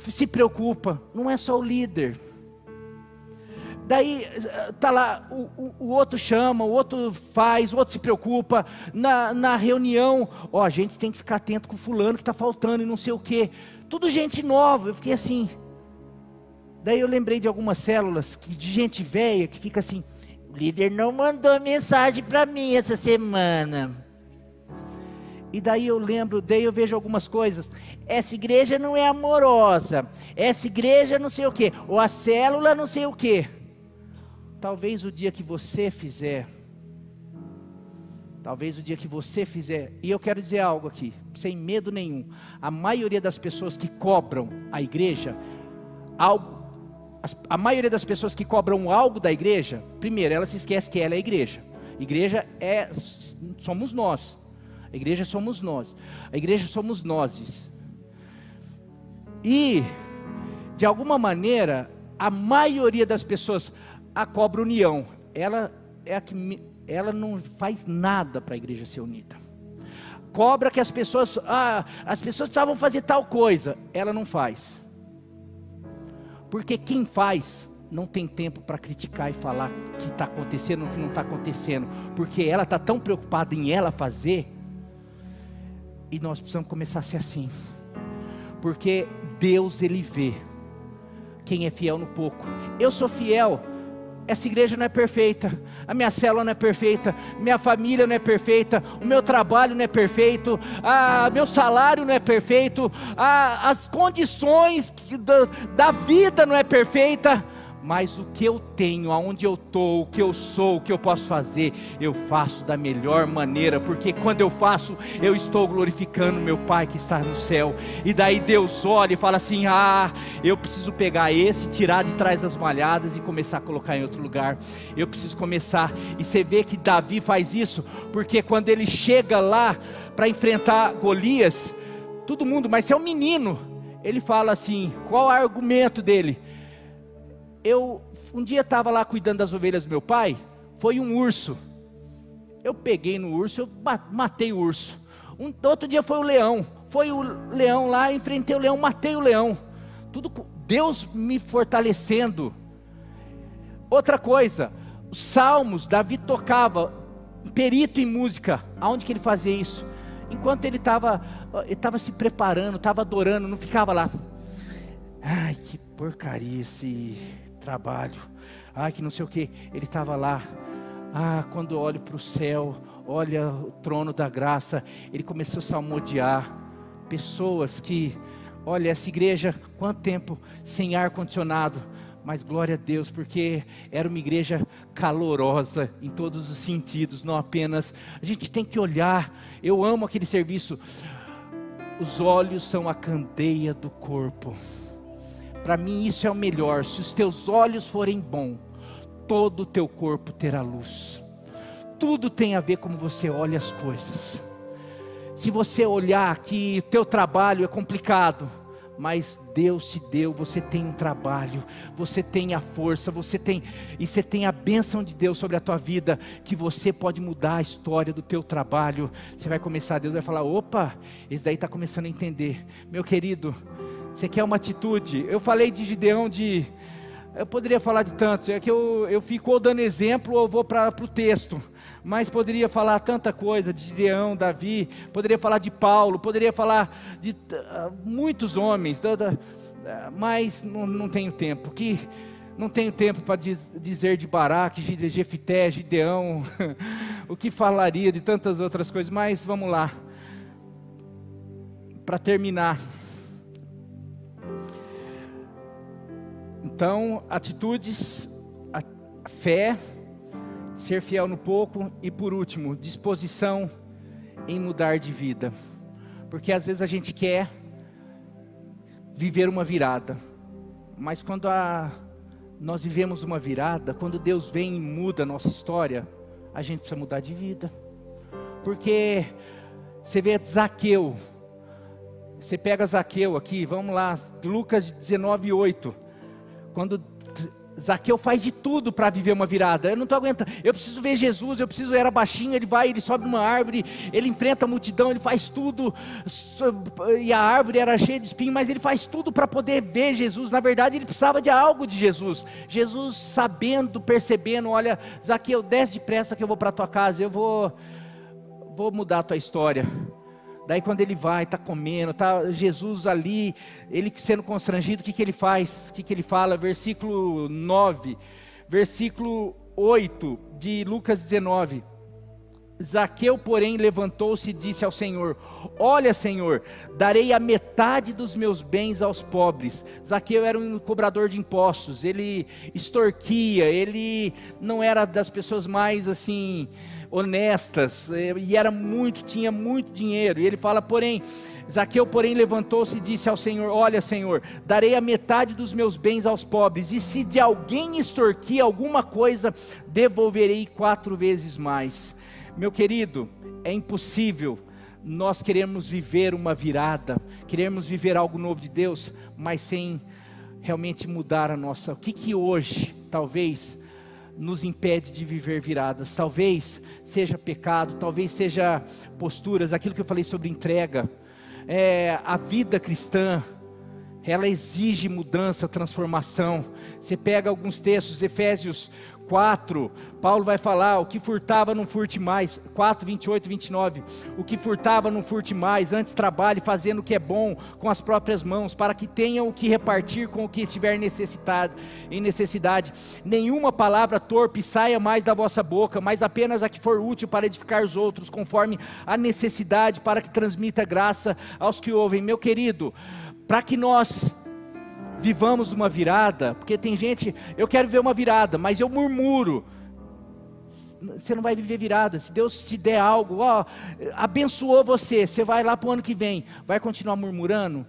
se preocupa, não é só o líder. Daí está lá, o outro chama, o outro faz, o outro se preocupa, na reunião, a gente tem que ficar atento com o fulano que está faltando e não sei o que, tudo gente nova. Eu fiquei assim, daí eu lembrei de algumas células, de gente velha, que fica assim, o líder não mandou mensagem para mim essa semana. E daí eu vejo algumas coisas, essa igreja não é amorosa, essa igreja não sei o que, ou a célula não sei o que. Talvez o dia que você fizer, e eu quero dizer algo aqui, sem medo nenhum, a maioria das pessoas que cobram a igreja, a maioria das pessoas que cobram algo da igreja, primeiro, ela se esquece que ela é a igreja. Igreja somos nós, a igreja somos nós, a igreja somos nós. E, de alguma maneira, a maioria das pessoas cobra união, ela não faz nada para a igreja ser unida. Cobra que as pessoas precisavam fazer tal coisa, ela não faz. Porque quem faz não tem tempo para criticar e falar o que está acontecendo, o que não está acontecendo, porque ela está tão preocupada em ela fazer. E nós precisamos começar a ser assim, porque Deus, Ele vê quem é fiel no pouco. Eu sou fiel. Essa igreja não é perfeita, a minha célula não é perfeita, minha família não é perfeita, o meu trabalho não é perfeito, meu salário não é perfeito, as condições da vida não é perfeita, mas o que eu tenho, aonde eu estou, o que eu sou, o que eu posso fazer, eu faço da melhor maneira, porque quando eu faço, eu estou glorificando meu Pai que está no céu. E daí Deus olha e fala assim, eu preciso pegar esse, tirar de trás das malhadas e começar a colocar em outro lugar. Eu preciso começar, e você vê que Davi faz isso, porque quando ele chega lá para enfrentar Golias, todo mundo, mas você é um menino, ele fala assim, qual é o argumento dele? Eu um dia estava lá cuidando das ovelhas do meu pai, foi um urso, eu peguei no urso, eu matei o urso. Outro dia foi o leão lá, enfrentei o leão, matei o leão, tudo Deus me fortalecendo. Outra coisa, os salmos, Davi tocava, perito em música. Aonde que ele fazia isso? Enquanto ele estava se preparando, estava adorando, não ficava lá, ai que porcaria esse trabalho, que não sei o que. Ele estava lá, quando eu olho para o céu, olha o trono da graça, ele começou a salmodiar. Pessoas que, olha, essa igreja, quanto tempo sem ar condicionado, mas glória a Deus, porque era uma igreja calorosa em todos os sentidos, não apenas, a gente tem que olhar, eu amo aquele serviço, os olhos são a candeia do corpo, para mim isso é o melhor, se os teus olhos forem bons, todo o teu corpo terá luz, tudo tem a ver como você olha as coisas. Se você olhar que o teu trabalho é complicado, mas Deus te deu, você tem um trabalho, você tem a força, você tem a bênção de Deus sobre a tua vida, que você pode mudar a história do teu trabalho. Você vai começar, Deus vai falar, opa, esse daí está começando a entender. Meu querido, você quer uma atitude? Eu falei de Gideão, eu poderia falar de tantos, é que eu fico ou dando exemplo ou vou para o texto, mas poderia falar tanta coisa de Gideão, Davi, poderia falar de Paulo, poderia falar de muitos homens, mas não tenho tempo, não tenho tempo para dizer de Baraque, de Jefité, Gideão, o que falaria de tantas outras coisas, mas vamos lá, para terminar. Então, atitudes, a fé, ser fiel no pouco e por último, disposição em mudar de vida. Porque às vezes a gente quer viver uma virada, mas quando nós vivemos uma virada, quando Deus vem e muda a nossa história, a gente precisa mudar de vida. Porque você vê Zaqueu, você pega Zaqueu aqui, vamos lá, Lucas 19:8. Quando Zaqueu faz de tudo para viver uma virada, eu não estou aguentando, eu preciso ver Jesus, era baixinho, ele sobe numa árvore, ele enfrenta a multidão, ele faz tudo, e a árvore era cheia de espinhos, mas ele faz tudo para poder ver Jesus. Na verdade ele precisava de algo de Jesus. Jesus sabendo, percebendo, olha, Zaqueu, desce depressa que eu vou para a tua casa, eu vou mudar a tua história. Daí quando ele vai, está comendo, está Jesus ali, ele sendo constrangido, o que ele faz? O que ele fala? Versículo 9, versículo 8 de Lucas 19. Zaqueu, porém, levantou-se e disse ao Senhor, olha Senhor, darei a metade dos meus bens aos pobres. Zaqueu era um cobrador de impostos, ele extorquia, ele não era das pessoas mais assim honestas, e tinha muito dinheiro, e ele fala, Zaqueu porém levantou-se e disse ao Senhor, olha Senhor, darei a metade dos meus bens aos pobres, e se de alguém extorquir alguma coisa, devolverei 4 vezes mais. Meu querido, é impossível nós queremos viver uma virada, queremos viver algo novo de Deus, mas sem realmente mudar o que hoje, talvez, nos impede de viver viradas. Talvez seja pecado, talvez seja posturas, aquilo que eu falei sobre entrega. A vida cristã, ela exige mudança, transformação. Você pega alguns textos, Efésios 4, Paulo vai falar, o que furtava não furte mais, 4, 28 e 29, o que furtava não furte mais, antes trabalhe fazendo o que é bom com as próprias mãos, para que tenham o que repartir com o que estiver em necessidade, nenhuma palavra torpe saia mais da vossa boca, mas apenas a que for útil para edificar os outros, conforme a necessidade, para que transmita graça aos que ouvem. Meu querido, para que nós vivamos uma virada, porque tem gente, eu quero ver uma virada, mas eu murmuro, você não vai viver virada. Se Deus te der algo, abençoou você vai lá para o ano que vem, vai continuar murmurando,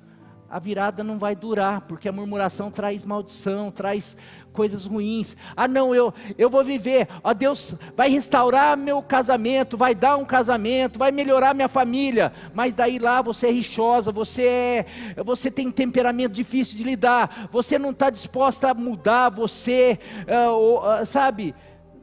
a virada não vai durar, porque a murmuração traz maldição, traz coisas ruins. Não, eu vou viver, Deus vai restaurar meu casamento, vai dar um casamento, vai melhorar minha família, mas daí lá você é rixosa, você tem temperamento difícil de lidar, você não está disposta a mudar, sabe,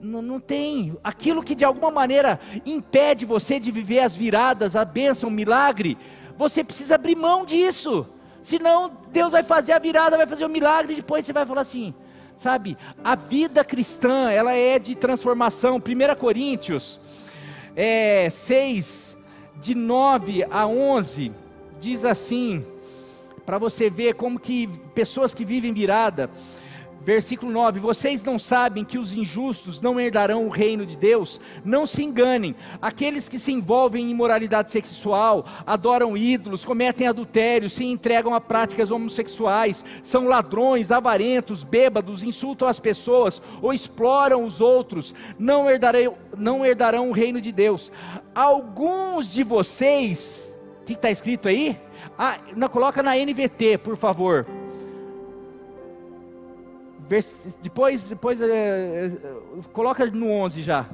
não tem, aquilo que de alguma maneira impede você de viver as viradas, a bênção, o milagre, você precisa abrir mão disso. Senão Deus vai fazer a virada, vai fazer o milagre, e depois você vai falar assim, sabe, a vida cristã, ela é de transformação. 1 Coríntios 6, de 9 a 11, diz assim, para você ver como que pessoas que vivem virada, Versículo 9, vocês não sabem que os injustos não herdarão o reino de Deus? Não se enganem, aqueles que se envolvem em imoralidade sexual, adoram ídolos, cometem adultério, se entregam a práticas homossexuais, são ladrões, avarentos, bêbados, insultam as pessoas ou exploram os outros, não herdarão o reino de Deus. Alguns de vocês, o que está escrito aí? Coloca na NVT, por favor. Depois coloca no 11 já.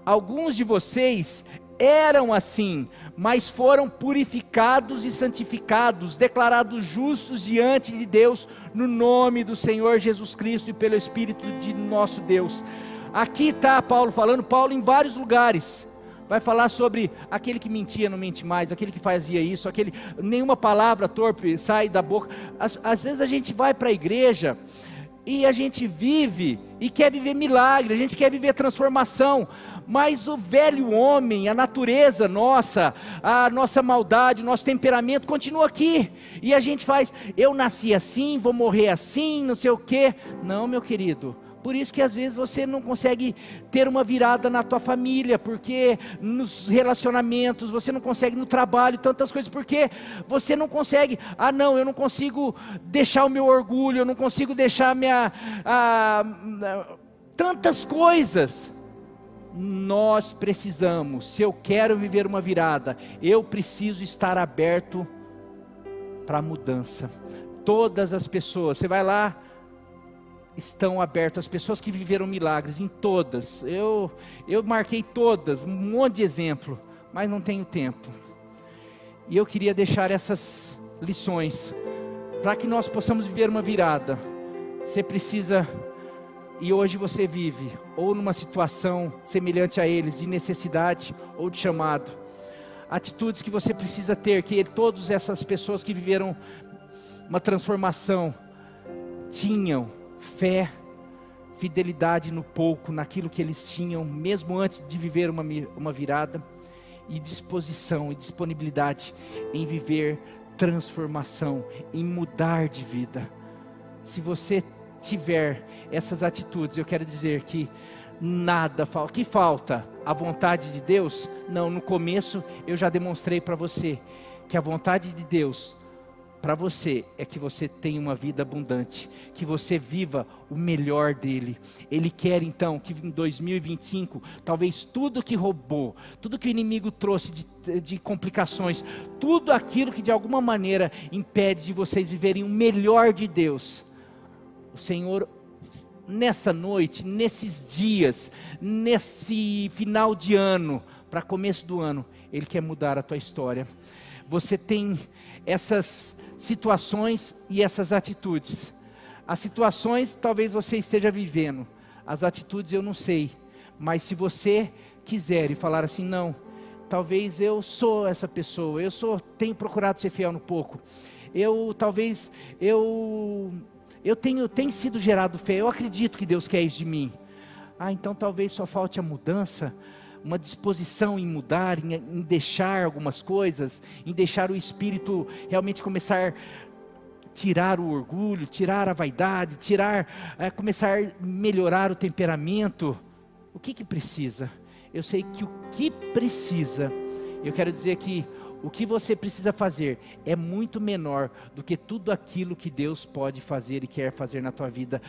Alguns de vocês eram assim, mas foram purificados e santificados, declarados justos diante de Deus, no nome do Senhor Jesus Cristo e pelo Espírito de nosso Deus. Aqui está Paulo falando, Paulo em vários lugares vai falar sobre aquele que mentia, não mente mais, aquele que fazia isso, nenhuma palavra torpe sai da boca. Às vezes a gente vai para a igreja e a gente vive e quer viver milagre, a gente quer viver transformação, mas o velho homem, a natureza nossa, a nossa maldade, o nosso temperamento continua aqui, e a gente faz, eu nasci assim, vou morrer assim, não sei o quê. Não, meu querido, por isso que às vezes você não consegue ter uma virada na tua família, porque nos relacionamentos, você não consegue no trabalho, tantas coisas, porque você não consegue, eu não consigo deixar o meu orgulho, eu não consigo deixar tantas coisas. Nós precisamos, se eu quero viver uma virada, eu preciso estar aberto para a mudança. Todas as pessoas, você vai lá, estão abertas, as pessoas que viveram milagres, em todas, eu marquei todas, um monte de exemplo, mas não tenho tempo, e eu queria deixar essas lições, para que nós possamos viver uma virada. Você precisa, e hoje você vive, ou numa situação semelhante a eles, de necessidade ou de chamado, atitudes que você precisa ter, que todas essas pessoas que viveram uma transformação, tinham fé, fidelidade no pouco, naquilo que eles tinham, mesmo antes de viver uma virada, e disposição e disponibilidade em viver transformação, em mudar de vida. Se você tiver essas atitudes, eu quero dizer que nada falta. O que falta? A vontade de Deus? Não, no começo eu já demonstrei para você, que a vontade de Deus para você é que você tenha uma vida abundante, que você viva o melhor dele. Ele quer então que em 2025, talvez tudo que roubou, tudo que o inimigo trouxe de complicações, tudo aquilo que de alguma maneira impede de vocês viverem o melhor de Deus, o Senhor, nessa noite, nesses dias, nesse final de ano, para começo do ano, Ele quer mudar a tua história. Você tem essas situações e essas atitudes. As situações talvez você esteja vivendo, as atitudes eu não sei, mas se você quiser e falar assim, não, talvez eu sou essa pessoa, tenho procurado ser fiel no pouco, eu tenho sido gerado fé, eu acredito que Deus quer isso de mim. Então talvez só falte a mudança, uma disposição em mudar, em deixar algumas coisas, em deixar o Espírito realmente começar a tirar o orgulho, tirar a vaidade, começar a melhorar o temperamento. O que precisa? Eu sei que o que precisa, eu quero dizer que o que você precisa fazer é muito menor do que tudo aquilo que Deus pode fazer e quer fazer na tua vida.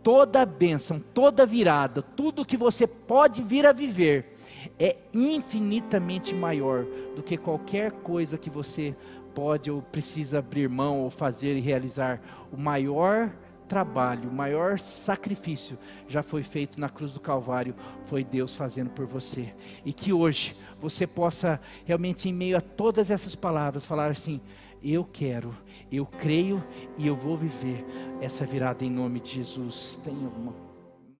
Toda bênção, toda virada, tudo que você pode vir a viver é infinitamente maior do que qualquer coisa que você pode ou precisa abrir mão ou fazer e realizar. O maior trabalho, o maior sacrifício já foi feito na cruz do Calvário, foi Deus fazendo por você. E que hoje você possa realmente, em meio a todas essas palavras, falar assim: eu quero, eu creio e eu vou viver essa virada em nome de Jesus. Tem alguma